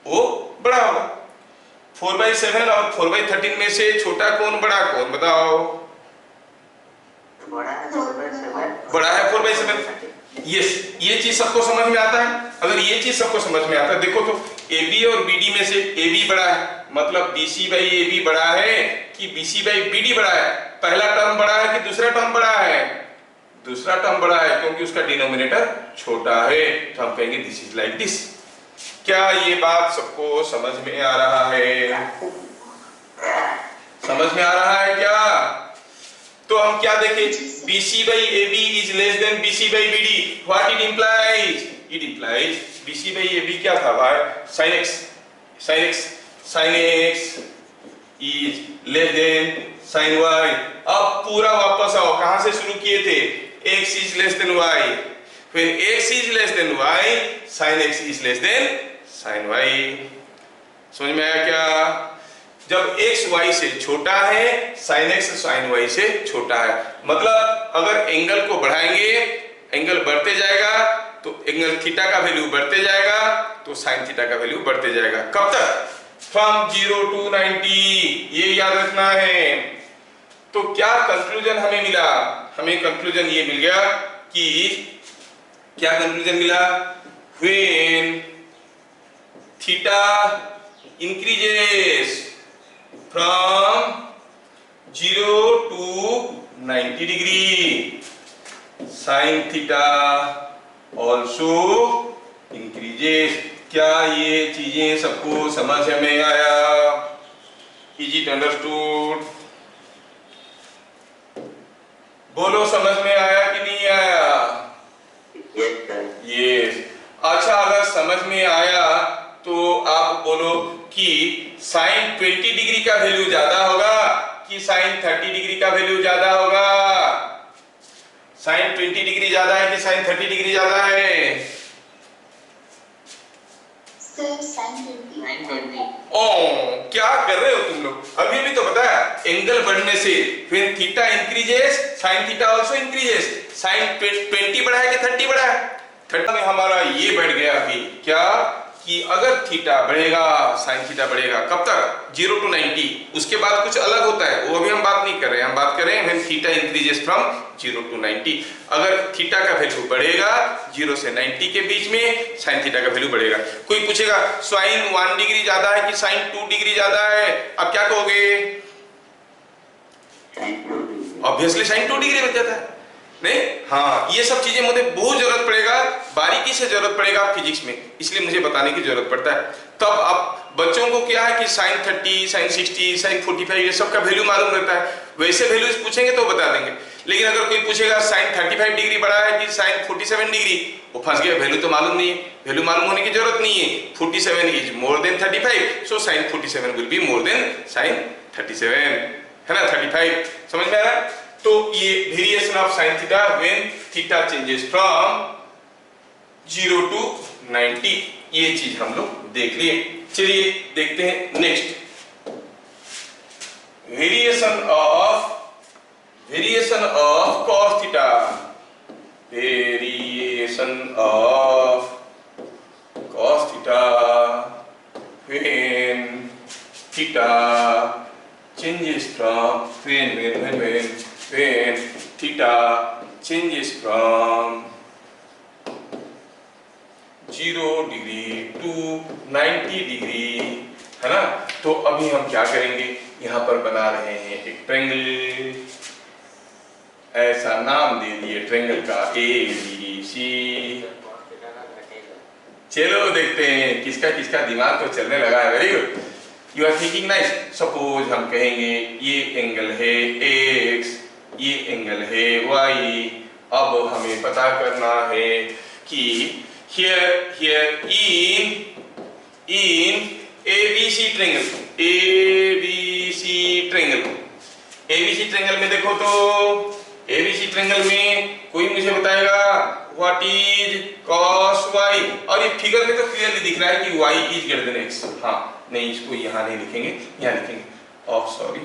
[SPEAKER 1] वो बड़ा होगा। 4/7 और 4/13 में से छोटा कौन बड़ा कौन, बताओ?
[SPEAKER 3] बड़ा है 4/7।
[SPEAKER 1] बड़ा है 4/7। यस, ये चीज सबको समझ में आता है। अगर ये चीज सबको समझ में आता है, देखो तो ए बी और बी डी में से ए बी बड़ा है, मतलब B C by A B बड़ा है कि B C by B D बड़ा है? पहला टर्म बड़ा है कि दूसरा टर्म बड़ा है? दूसरा टर्म बड़ा है, क्योंकि उसका डिनोमिनेटर छोटा है। तो हम कहेंगे दिस इज लाइक दिस। क्या ये बात सबको समझ में आ रहा है? समझ में आ रहा है क्या? तो हम क्या देखें, BC by AB is less than BC by BD. What it implies? It implies BC by AB क्या था भाई? sin x is less than sin y. अब पूरा वापस आओ, कहां से शुरू किए थे? x is less than y. When x is less than y, sin x is less than sin y. समझ में आया क्या? जब x y से छोटा है, sin x sin y से छोटा है। मतलब अगर एंगल को बढ़ाएंगे, एंगल बढ़ते जाएगा, तो एंगल थीटा का वैल्यू बढ़ते जाएगा, तो sin थीटा का वैल्यू बढ़ते जाएगा। कब तक? फ्रॉम 0 to 90, ये याद रखना है। तो क्या कंक्लूजन हमें मिला? हमें कंक्लूजन ये मिल गया कि क्या कंक्लूजन मिला? When theta increases from 0 to 90 degree, sin theta also increases. क्या ये चीजें सबको समझ में आया? Is it understood? बोलो, समझ में आया कि नहीं आया?
[SPEAKER 3] Yes sir.
[SPEAKER 1] Yes. अच्छा, अगर समझ में आया तो आप बोलो कि sin 20 डिग्री का वैल्यू ज्यादा होगा कि sin 30 डिग्री का वैल्यू ज्यादा होगा? sin 20 डिग्री ज्यादा है कि sin 30 डिग्री ज्यादा है?
[SPEAKER 2] Sir, sin 20.
[SPEAKER 3] 920.
[SPEAKER 1] ओ, क्या कर रहे हो तुम लोग? अभी भी तो बताया, एंगल बढ़ने से when theta increases, sin theta also increases. sin 20 बढ़ा है कि 30 बढ़ा है? 30 में हमारा ये बढ़ गया अभी क्या कि अगर थीटा बढ़ेगा, sin थीटा बढ़ेगा। कब तक? 0 to 90। उसके बाद कुछ अलग होता है, वो अभी हम बात नहीं कर रहे हैं। हम बात कर रहे हैं when theta increases from 0 to 90। अगर थीटा का वैल्यू बढ़ेगा 0 से 90 के बीच में, sin थीटा का वैल्यू बढ़ेगा। कोई पूछेगा sin 1 डिग्री ज्यादा है कि sin 2 डिग्री ज्यादा है? अब क्या कहोगे? ऑब्वियसली sin 2 डिग्री बच जाता है, नहीं? हाँ, ये सब चीजें मुझे बहुत जरूरत पड़ेगा, बारीकी से जरूरत पड़ेगा फिजिक्स में, इसलिए मुझे बताने की जरूरत पड़ता है। तब अब बच्चों को क्या है कि sin 30, sin 60, sin 45 ये सब का वैल्यू मालूम रहता है। वैसे वैल्यूज पूछेंगे तो बता देंगे। लेकिन अगर कोई पूछेगा sin 35 डिग्री बड़ा है कि sin 47 डिग्री, वो फंस गया, वैल्यू तो मालूम नहीं है। वैल्यू मालूम होने की जरूरत नहीं है। 47 is more than 35, so sin 47 will be more than sin 37, है ना? 35 समझ में आ रहा है? तो ये variation of sin theta when theta changes from 0 to 90, ये चीज हम लोग देख लिए। चलिए देखते हैं next, variation of cos theta. Variation of cos theta when theta changes from when theta changes from 0 degree to 90 degree, है ना? तो अभी हम क्या करेंगे, यहाँ पर बना रहे हैं एक ट्रायंगल, ऐसा नाम दे दिए ट्रायंगल का ABC। चलो देखते हैं किसका किसका दिमाग तो चलने लगा है। Very good, you are thinking nice. Suppose हम कहेंगे ये एंगल है x, ये एंगल है y। अब हमें पता करना है कि here in ABC triangle, ABC triangle. ABC triangle में देखो तो एबीसी ट्रायंगल में कोई मुझे बताएगा व्हाट इज cos y, और ये फिगर में तो क्लियरली दिख रहा है कि y is greater then x। हाँ नहीं, इसको यहां नहीं लिखेंगे, यहां लिखेंगे of sorry,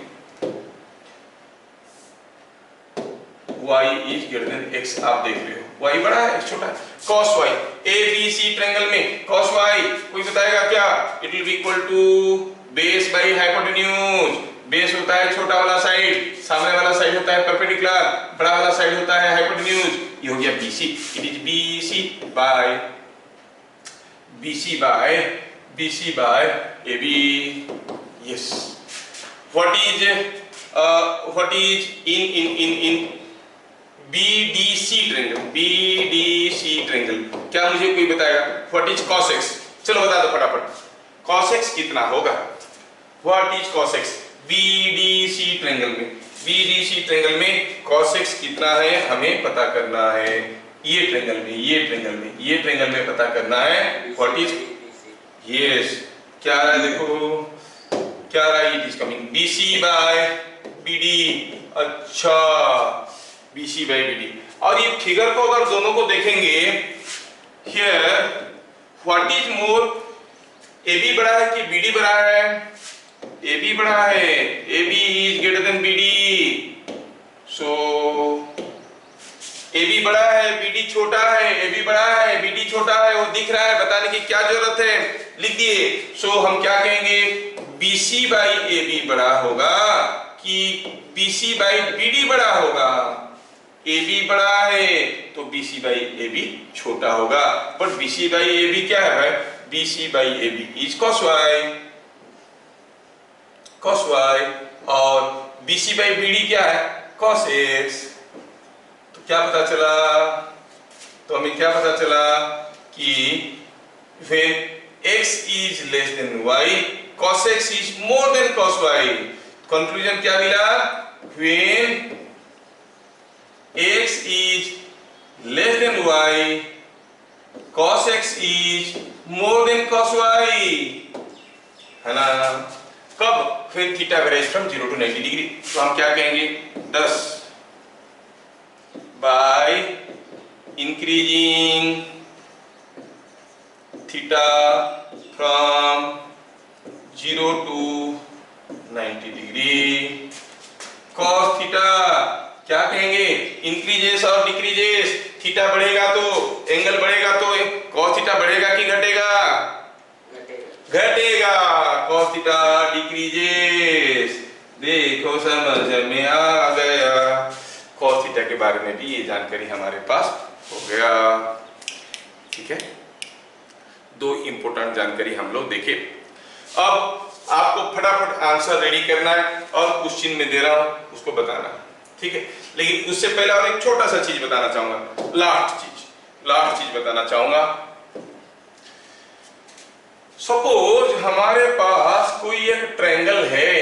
[SPEAKER 1] y is greater then x। आप देख रहे हो y बड़ा है x छोटा है। cos y, ABC ट्रायंगल में cos y कोई बताएगा क्या? It will be equal to base by hypotenuse. Base होता है छोटा वाला साइड, सामने वाला साइड होता है परपेंडिकुलर, बड़ा वाला साइड होता है हाइपोटेन्यूज। ये हो गया BC। It is BC by AB। Yes. What is in BDC triangle, क्या मुझे कोई बताएगा? What is cos x? चलो बता दो फटाफट, cos x कितना होगा? What is cos x? BDC triangle में cos x कितना है हमें पता करना है। ये ट्रायंगल में पता करना है। व्हाट इज, यस, क्या रहा है देखो, क्या रहा है? It is coming BC by BD। अच्छा, BC बाय BD। और ये फिगर को अगर दोनों को देखेंगे, here what is more, AB बड़ा है कि BD बड़ा है? AB बड़ा है, AB is greater than BD। So AB बड़ा है, BD छोटा है, AB बड़ा है, BD छोटा है, वो दिख रहा है, बताने की क्या जरूरत है, लिख दिए। सो हम क्या कहेंगे? BC बाई AB बड़ा होगा कि BC बाई BD बड़ा होगा? AB बड़ा है तो BC बाई AB छोटा होगा, बट BC बाई AB क्या है भाई? BC by AB is cos y, और BC बाई BD क्या है? cos x। तो क्या पता चला? तो हमें क्या पता चला कि when x is less than y, cos x is more than cos y। Conclusion क्या मिला? when x is less than y, cos x is more than cos y, है ना? कब? when theta varies from 0 to 90 degree. तो हम क्या कहेंगे? 10 by increasing theta from 0 to 90 degree. cos theta क्या कहेंगे? इंक्रीजेस और डिक्रीजेस। थीटा बढ़ेगा तो एंगल बढ़ेगा, तो cos थीटा बढ़ेगा कि घटेगा? घटेगा। cos theta decreases. देखो समझ में आ गया। cos थीटा के बारे में भी ये जानकारी हमारे पास हो गया। ठीक है, दो इंपॉर्टेंट जानकारी हम लोग देखे। अब आपको फटाफट आंसर रेडी करना है और क्वेश्चन में दे रहा हूं उसको बताना है। ठीक है, लेकिन उससे पहले और एक छोटा सा चीज बताना चाहूंगा, लास्ट चीज बताना चाहूंगा। सपोज हमारे पास कोई एक ट्रायंगल है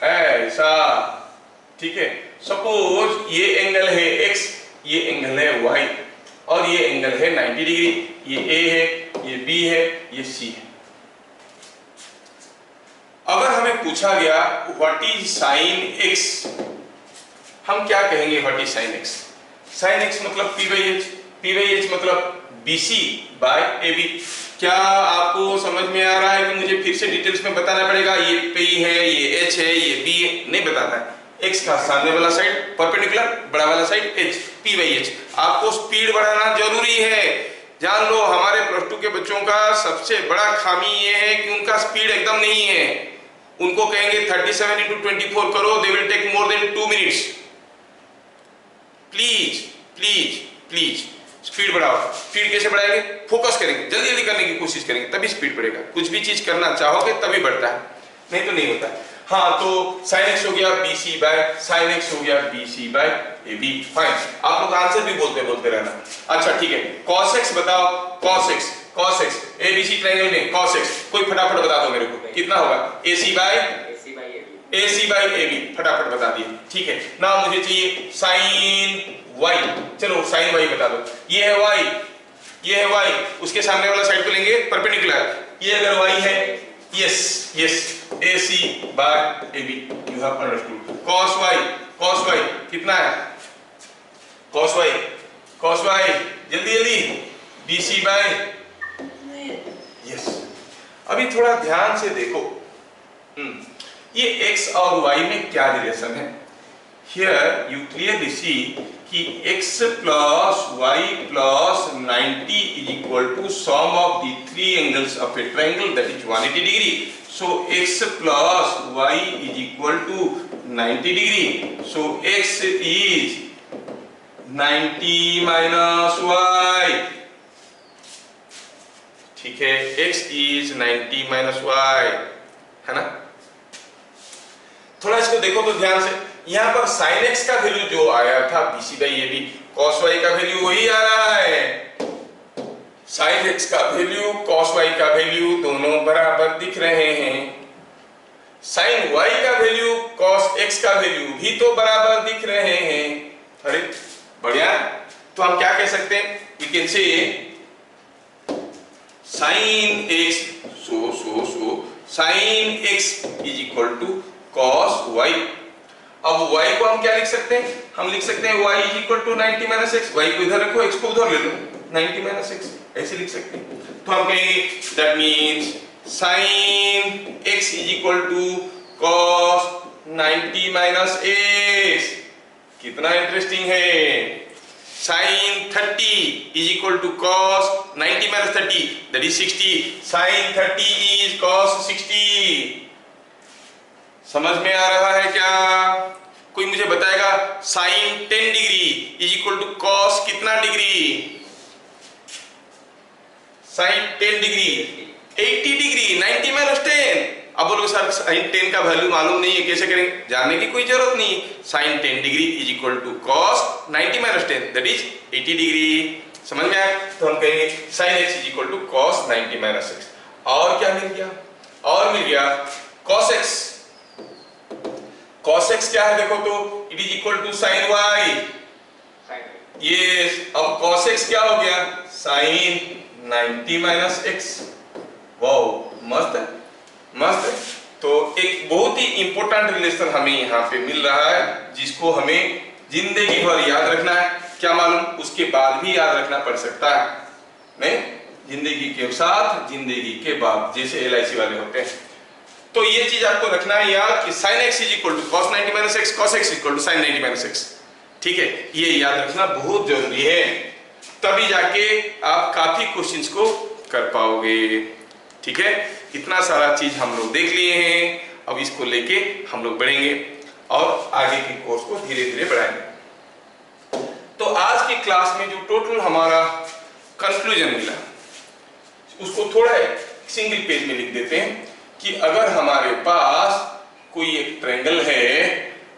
[SPEAKER 1] ऐसा, ठीक है, सपोज ये एंगल है x, ये एंगल है y, और ये एंगल है 90 डिग्री। ये A है, ये B है, ये C है। अगर हमें पूछा गया व्हाट इज साइन x, हम क्या कहेंगे? What is sine x? Sine x मतलब P/H मतलब BC बाय AB। क्या आपको समझ में आ रहा है कि मुझे फिर से डिटेल्स में बताना पड़ेगा? ये P है, ये H है, ये B है, नहीं बताना है। x का सामने वाला साइड परपेंडिकुलर, बड़ा वाला साइड H, P/H। आपको स्पीड बढ़ाना जरूरी है। जान लो, हमारे +2 के बच्चों का सबसे बड़ा खामी ये है कि उनका स्पीड एकदम नहीं है। उनको कहेंगे 37 × 24 करो, they will take more than 2 minutes. Please speed बढ़ाओ। स्पीड कैसे बढ़ाएंगे? फोकस करेंगे, जल्दी जल्दी करने की कोशिश करेंगे, तभी स्पीड बढ़ेगा। कुछ भी चीज करना चाहोगे तभी बढ़ता है, नहीं तो नहीं होता है। हाँ, तो sin x हो गया BC बाय sin x हो गया BC बाय AB। फाइन, आप लोग आंसर भी बोलते रहना। अच्छा ठीक है, cos x बताओ। cos x ABC ट्रायंगल में cos x कोई फटाफट बता दो मेरे को, कितना होगा? AC बाय AB, फटाफट बता दिए। ठीक है ना, मुझे चाहिए sin y। चलो sin y बता दो। ये है y, उसके सामने वाला साइड को लेंगे परपेंडिकुलर। ये अगर y है Yes, yes, AC by AB. You have understood. Cos y कितना है? Cos y जल्दी जल्दी BC by yes. अभी थोड़ा ध्यान से देखो, ये x और y में क्या रिलेशन है? Here you clearly see कि x plus y plus 90 is equal to sum of the three angles of a triangle, that is 180 degree. So x plus y is equal to 90 degree. So x is 90 minus y. ठीक है, x is 90 minus y, है ना? थोड़ा इसको देखो तो ध्यान से, यहाँ पर sin x का वैल्यू जो आया था BC by AB, cos y का वैल्यू वही आ रहा है। sin x का वैल्यू cos y का वैल्यू दोनों बराबर दिख रहे हैं। sin y का वैल्यू cos x का वैल्यू भी तो बराबर दिख रहे हैं। अरे बढ़िया, तो हम क्या कह सकते हैं? We can say sin x sin x is equal to cos y। अब y को हम क्या लिख सकते हैं? हम लिख सकते हैं y is equal to 90 minus x। y को इधर रखो, x को उधर ले लो, 90 minus x, ऐसे लिख सकते हैं। तो हम कहेंगे that means sin x is equal to cos 90 minus x। कितना इंटरेस्टिंग है। sin 30 is equal to cos 90 minus 30, that is 60. sin 30 is cos 60। समझ में आ रहा है क्या? कोई मुझे बताएगा sin 10 degree is equal to cos कितना degree? sin 10 degree 80 degree, 90 minus 10। अब बोलोगे सर sin 10 का वैल्यू मालूम नहीं है, कैसे करेंगे? जानने की कोई जरूरत नहीं। sin 10 degree is equal to cos 90 minus 10, that is 80 degree. समझ में आया? तो हम कहेंगे sin x is equal to cos 90 minus x। और क्या मिल गया? और मिल गया cos x। cos x क्या है देखो तो, it is equal to sin y। yes, अब cos x क्या हो गया? sin 90 minus x। वाओ, मस्त है, मस्त है। तो एक बहुत ही इंपॉर्टेंट रिलेशन हमें यहाँ पे मिल रहा है, जिसको हमें जिंदगी भर याद रखना है। क्या मालूम उसके बाद भी याद रखना पड़ सकता है, नहीं? जिंदगी के साथ, जिंदगी के बाद, जैसे LIC वाले होते हैं। तो ये चीज आपको रखना है याद कि sin x is equal to cos 90 minus x, cos x is equal to sin 90 minus x। ठीक है, ये याद रखना बहुत जरूरी है, तभी जाके आप काफी क्वेश्चंस को कर पाओगे। ठीक है, इतना सारा चीज हम लोग देख लिए हैं, अब इसको लेके हम लोग बढ़ेंगे और आगे के कोर्स को धीरे धीरे बढ़ाएंगे। तो आज की क्लास में जो टोटल हमारा कंक्लूजन मिला, उसको थोड़ा सिंगल पेज में लिख देते हैं कि अगर हमारे पास कोई एक ट्रायंगल है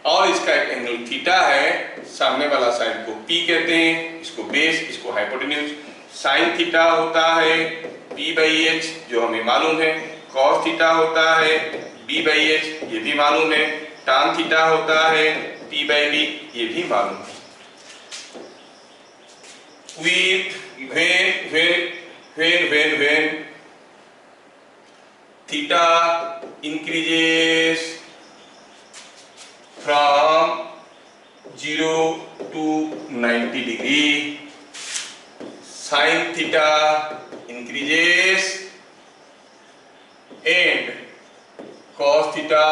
[SPEAKER 1] और इसका एक एंगल थीटा है, सामने वाला साइड को P कहते हैं, इसको बेस, इसको हाइपोटेन्यूज। साइन थीटा होता है P by H, जो हमें मालूम है। कॉस थीटा होता है B by H, ये भी मालूम है। tan थीटा होता है P by B, ये भी मालूम है। when theta increases from 0 to 90 degree, sin theta increases and cos theta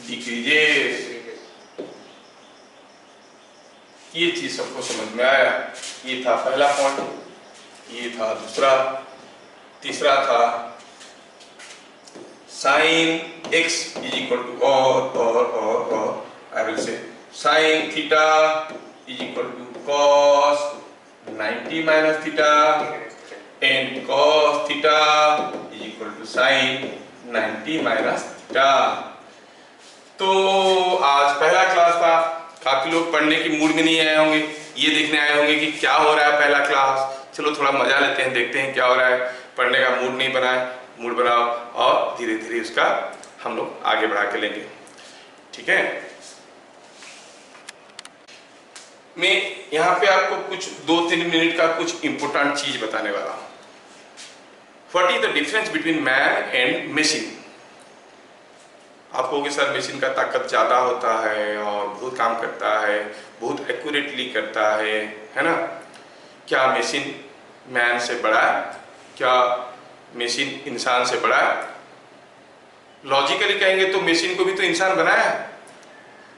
[SPEAKER 1] decreases। ये चीज सबको समझ में आया? ये था पहला पॉइंट, ये था दूसरा, तीसरा था sin x is equal to or I will say sin theta is equal to cos 90 minus theta and cos theta is equal to sin 90 minus theta। तो आज पहला क्लास था, काफी लोग पढ़ने की मूड में नहीं आए होंगे, ये देखने आए होंगे कि क्या हो रहा है पहला क्लास। चलो थोड़ा मजा लेते हैं, देखते हैं क्या हो रहा है। पढ़ने का मूड नहीं बना है, मूड बनाओ और धीरे धीरे उसका हम लोग आगे बढ़ा के लेंगे। ठीक है, मैं यहाँ पे आपको कुछ 2-3 मिनट का कुछ इंपॉर्टेंट चीज बताने वाला हूँ। What is the difference between man and machine? आप कहोगे सर मशीन का ताकत ज़्यादा होता है और बहुत काम करता है, बहुत एक्यूरेटली करता है ना? क्या मशीन मैन से बड़ा है? क्या मशीन इंसान से बड़ा है? लॉजिकली कहेंगे तो मशीन को भी तो इंसान बनाया है,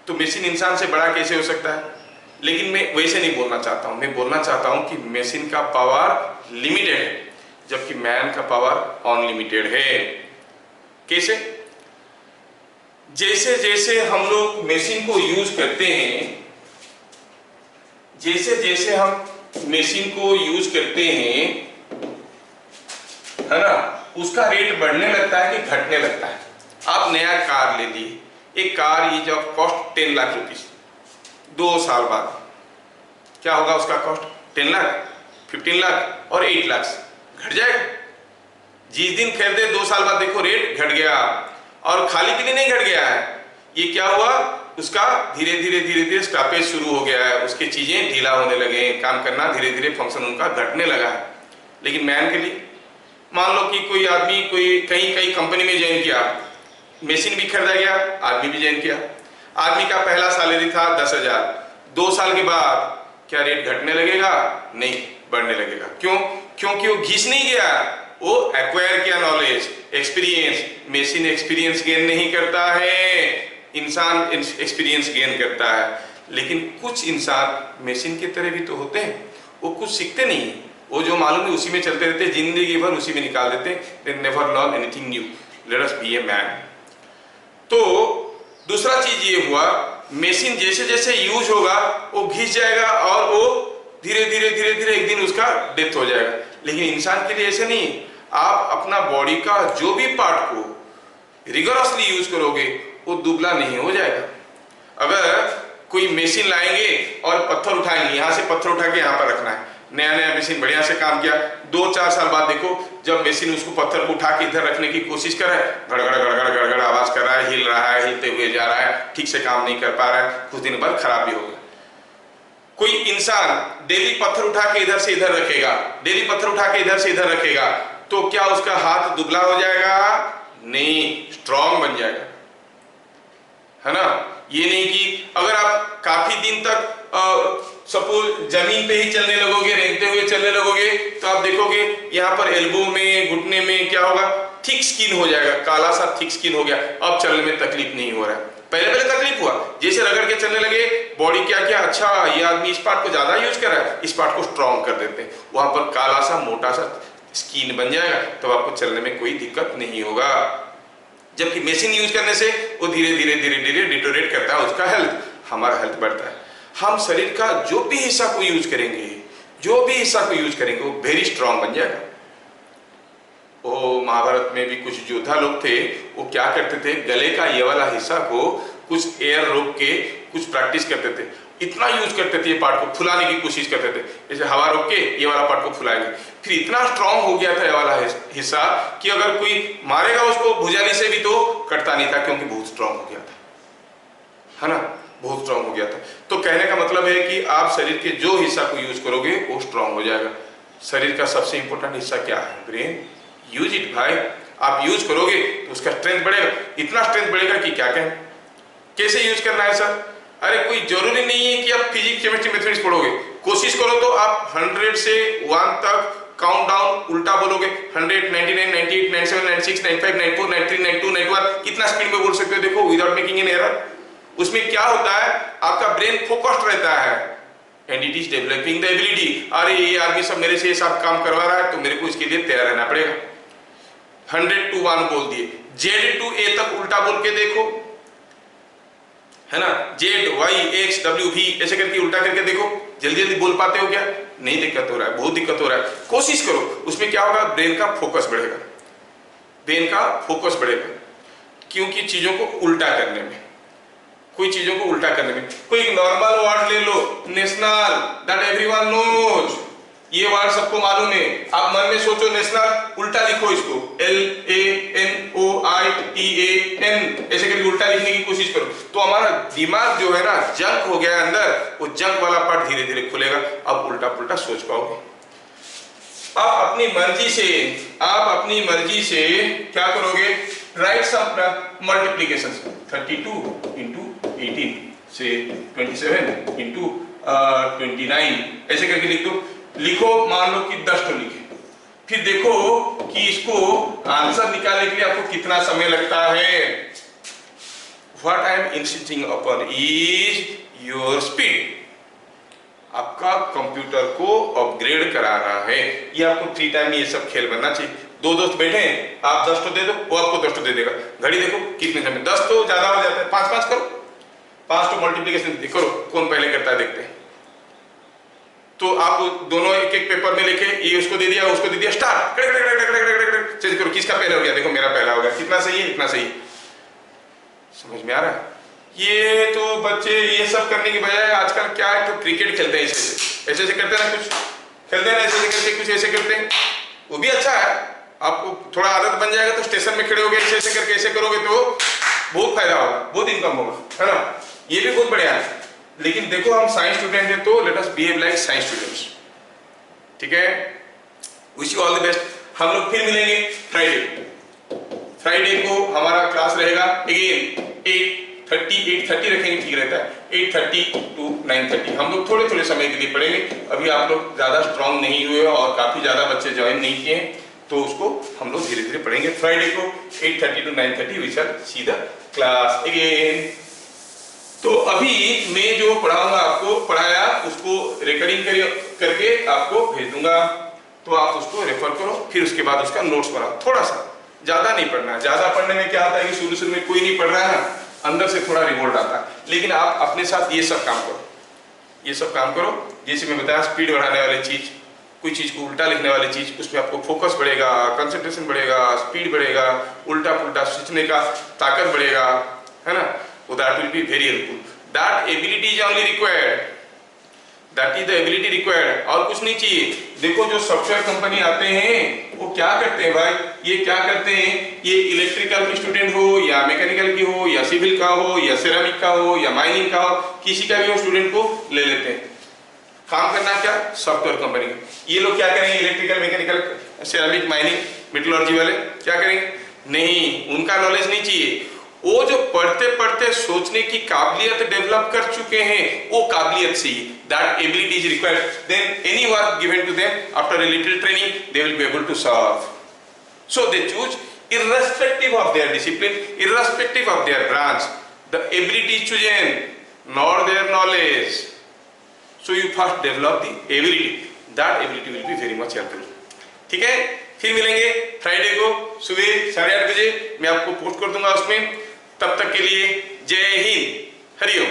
[SPEAKER 1] तो मशीन इंसान से बड़ा कैसे हो सकता है? लेकिन मैं वैसे नहीं बोलना चाहता हूँ। मैं बोलना चाहता हूँ कि मशीन का पावर लिमिटेड है, जबकि मैन का पावर अनलिमिटेड है। कैसे? जैसे जैसे हम लोग मशीन को यूज करते हैं, जैसे जैसे हम मशीन को यूज करते हैं, है ना, उसका रेट बढ़ने लगता है कि घटने लगता है? आप नया कार ले लिए, एक कार ये जब कॉस्ट 10 लाख रुपीज, 2 साल बाद क्या होगा उसका कॉस्ट? 10 लाख, 15 लाख और 8 लाख घट जाएगा। जिस दिन खरीदे 2 साल बाद देखो रेट घट गया। और खाली के लिए नहीं घट गया है, ये क्या हुआ, उसका धीरे धीरे स्टॉपेज शुरू हो गया है, उसकी चीजें ढीला होने लगे, काम करना धीरे धीरे फंक्शन उनका घटने लगा है। लेकिन मैन के लिए मान लो कि कोई आदमी कोई कहीं कंपनी में ज्वाइन किया, मशीन भी खरीदा गया, आदमी भी ज्वाइन किया, आदमी का पहला सैलरी था 10,000, 2 साल के बाद क्या रेट घटने लगेगा? नहीं, बढ़ने लगेगा। क्यों? क्योंकि वो घिस नहीं गया, वो एक्वायर किया knowledge, experience. Machine experience gain नहीं करता है, इंसान एक्सपीरियंस गेन करता है। लेकिन कुछ इंसान मशीन की तरह भी तो होते हैं, वो कुछ सीखते नहीं, वो जो मालूम है उसी में चलते रहते, जिंदगी भर उसी में निकाल देते, they never learn anything new. Let us B a man. तो दूसरा चीज ये हुआ, मशीन जैसे जैसे यूज होगा वो घिस जाएगा और वो धीरे धीरे एक दिन उसका डेथ हो जाएगा। लेकिन इंसान के लिए ऐसे नहीं। आप अपना बॉडी का जो भी पार्ट को रिगोरसली यूज करोगे वो दुबला नहीं हो जाएगा। अगर कोई मशीन लाएंगे और पत्थर उठाएंगे, यहाँ से पत्थर उठा के यहाँ पर रखना है, नया मशीन बढ़िया से काम किया, 2-4 साल बाद देखो जब मशीन उसको पत्थर को उठा के इधर रखने की कोशिश कर रहा है, गड़गड़ आवाज कर रहा है, हिल रहा है, हिलते हुए जा रहा है, ठीक से काम नहीं कर पा रहा है, कुछ दिन बाद खराब भी होगा। कोई इंसान डेली पत्थर उठा के इधर से इधर रखेगा, डेली पत्थर उठा के इधर से इधर रखेगा, तो क्या उसका हाथ दुबला हो जाएगा? नहीं, स्ट्रांग बन जाएगा, है ना। ये नहीं कि अगर आप काफी दिन तक सपोज जमीन पे ही चलने लगोगे, रेंगते हुए चलने लगोगे, तो आप देखोगे यहाँ पर एल्बो में, घुटने में क्या होगा, थिक स्किन हो जाएगा, काला सा थिक स्किन हो गया, अब चलने में तकलीफ नहीं हो रहा है। पहले तकलीफ हुआ, जैसे रगड़ के चलने लगे, बॉडी क्या क्या, अच्छा ये आदमी इस पार्ट को ज्यादा यूज कर रहा है, इस पार्ट को स्ट्रॉन्ग कर देते हैं, वहां पर काला सा मोटा सा स्किन बन जाएगा, तो आपको चलने में कोई दिक्कत नहीं होगा। जबकि मशीन यूज करने से वो धीरे धीरे डिटोरेट करता है उसका हेल्थ, हमारा हेल्थ बढ़ता है। हम शरीर का जो भी हिस्सा को यूज करेंगे, जो भी हिस्सा को यूज करेंगे, वो वेरी स्ट्रांग बन जाएगा। ओ महाभारत में भी कुछ योद्धा लोग थे, वो क्या करते थे, गले का ये वाला हिस्सा को कुछ एयर रोक के कुछ प्रैक्टिस करते थे, इतना यूज करते थे, ये पार्ट को फुलाने की कोशिश करते थे, जैसे हवा रोक के ये वाला पार्ट को फुलाएंगे, फिर इतना स्ट्रांग हो गया था ये वाला हिस्सा कि अगर कोई मारेगा उसको भुजाली से भी तो कटता नहीं था, क्योंकि बहुत स्ट्रांग हो गया था, है ना, बहुत स्ट्रांग हो गया था। तो कहने का मतलब है कि आप शरीर के जो हिस्सा को यूज करोगे वो स्ट्रांग हो जाएगा। शरीर का सबसे इंपॉर्टेंट हिस्सा क्या है? ब्रेन। यूज इट भाई, आप यूज करोगे तो उसका स्ट्रेंथ बढ़ेगा, इतना स्ट्रेंथ बढ़ेगा कि क्या कहें। कैसे यूज करना है सर? अरे कोई जरूरी नहीं है कि आप फिजिक्स, केमिस्ट्री, मैथमेटिक्स पढ़ोगे, कोशिश करो तो आप 100 से 1 तक काउंट डाउन उल्टा बोलोगे, 100, 99, 98, 97, 96, 95, 94, 93, 92, 91, कितना स्पीड में बोल सकते हो देखो, विदाउट मेकिंग एन एरर। उसमें क्या होता है, आपका ब्रेन फोकस्ड रहता है and it is developing the ability. अरे ये आदमी सब मेरे से ये सब काम करवा रहा है, तो मेरे को इसके लिए तैयार रहना पड़ेगा। 100 to 1 बोल दिए, Z to A तक उल्टा बोल के देखो, है ना, Z, Y, X, W, V ऐसे करके उल्टा करके देखो, जल्दी जल्दी बोल पाते हो क्या? नहीं, दिक्कत हो रहा है, बहुत दिक्कत हो रहा है। कोशिश करो, उसमें क्या होगा, ब्रेन का फोकस बढ़ेगा, ब्रेन का फोकस बढ़ेगा, क्योंकि चीजों को उल्टा करने में, कोई चीजों को उल्टा करने में। कोई एक नॉर्मल वर्ड ले लो, नेशनल, दैट एवरीवन नोज, ये वर्ड सबको मालूम है। आप मन में सोचो नेशनल, उल्टा लिखो इसको, LANOITAN ऐसे करके उल्टा लिखने की कोशिश करो, तो हमारा दिमाग जो है ना, जंक हो गया अंदर, वो जंक वाला पार्ट धीरे धीरे खुलेगा, अब उल्टा पुल्टा सोच पाओगे। आप अपनी मर्जी से क्या करोगे, राइट सम मल्टीप्लीकेशन, 32 इंटू 18 से 27 इंटू 29 ऐसे करके लिख दो। लिखो, मान लो कि 10 तो लिखे, फिर देखो कि इसको आंसर निकालने के लिए आपको कितना समय लगता है। What I am insisting upon is your speed। आपका कंप्यूटर को अपग्रेड कराना है। ये आपको फ्री टाइम में ये सब खेल बनना चाहिए। दो दोस्त बैठे हैं, आप 10 तो दे दो, वो आपको 10 तो दे देगा। घड़ी देखो कितने समय, 10 तो ज्यादा हो जाता है, 5 करो, 5 तो मल्टीप्लीकेशन करो, कौन पहले करता है देखते हैं। तो आप दोनों एक एक पेपर में लिखे, ये उसको दे दिया, उसको दे दिया, स्टार्ट चेंज करो, किसका पहला हो गया, देखो मेरा पहला हो गया, कितना सही है, इतना सही। समझ में आ रहा है? ये तो बच्चे ये सब करने की बजाय आजकल क्या है, तो क्रिकेट खेलते हैं, ऐसे करते हैं ना, कुछ खेलते हैं ना ऐसे करके, कुछ ऐसे करते हैं, वो भी अच्छा है। आपको थोड़ा आदत बन जाएगा तो स्टेशन में खड़े हो गए ऐसे करके ऐसे करोगे तो बहुत फायदा होगा, बहुत इनकम होगा, है ना। ये भी बहुत बढ़िया है। लेकिन देखो हम साइंस स्टूडेंट हैं तो let us behave like science students, ठीक है। Wish you all the best. हम लोग फिर मिलेंगे फ्राइडे को हमारा क्लास रहेगा अगेन 8:30 रखेंगे, ठीक रहता है, 8:30 to 9:30। हम लोग थोड़े थोड़े समय के लिए पढ़ेंगे। अभी आप लोग ज्यादा स्ट्रांग नहीं हुए और काफी ज्यादा बच्चे ज्वाइन नहीं किए हैं, तो उसको हम लोग धीरे धीरे पढ़ेंगे। फ्राइडे को 8:30 to 9:30 we shall see the class again. तो अभी मैं जो पढ़ाऊंगा, आपको पढ़ाया उसको रिकॉर्डिंग करके आपको भेज दूंगा, तो आप उसको रेफर करो, फिर उसके बाद उसका नोट्स बनाओ। थोड़ा सा, ज्यादा नहीं पढ़ना है। ज्यादा पढ़ने में क्या होता है कि शुरू में कोई नहीं पढ़ रहा है ना, अंदर से थोड़ा रिवोल्ट आता है। लेकिन आप अपने साथ ये सब काम करो, ये सब काम करो। जैसे मैं बताया, स्पीड बढ़ाने वाली चीज, कोई चीज को उल्टा लिखने वाली चीज, उसमें आपको फोकस बढ़ेगा, कंसंट्रेशन बढ़ेगा, स्पीड बढ़ेगा, उल्टा पुल्टा सोचने का ताकत बढ़ेगा, है ना। So that will be very helpful. That ability is only required. That is the ability required. और कुछ नहीं चाहिए। देखो जो सॉफ्टवेयर कंपनी आते हैं वो क्या करते हैं भाई, ये क्या करते हैं, ये इलेक्ट्रिकल की स्टूडेंट हो या मैकेनिकल की हो या सिविल का हो या सिरेमिक का हो या माइनिंग का हो, किसी का भी हो स्टूडेंट को ले लेते हैं। काम करना क्या, सॉफ्टवेयर कंपनी का। ये लोग क्या करेंगे, electrical, mechanical, ceramic, mining, metallurgy वाले क्या करेंगे, नहीं, उनका नॉलेज नहीं चाहिए। वो जो पढ़ते पढ़ते सोचने की काबिलियत डेवलप कर चुके हैं, वो काबिलियत चाहिए। That ability is required. Then any work given to them after a little training, they will be able to solve. So they choose irrespective of their discipline, irrespective of their branch. The ability is chosen, not their knowledge. So you first develop the ability. That ability will be very much helpful. ठीक है, फिर मिलेंगे Friday को सुबह 8:30 बजे। मैं आपको post कर दूंगा उसमें। तब तक के लिए जय हिंद, हरिओम।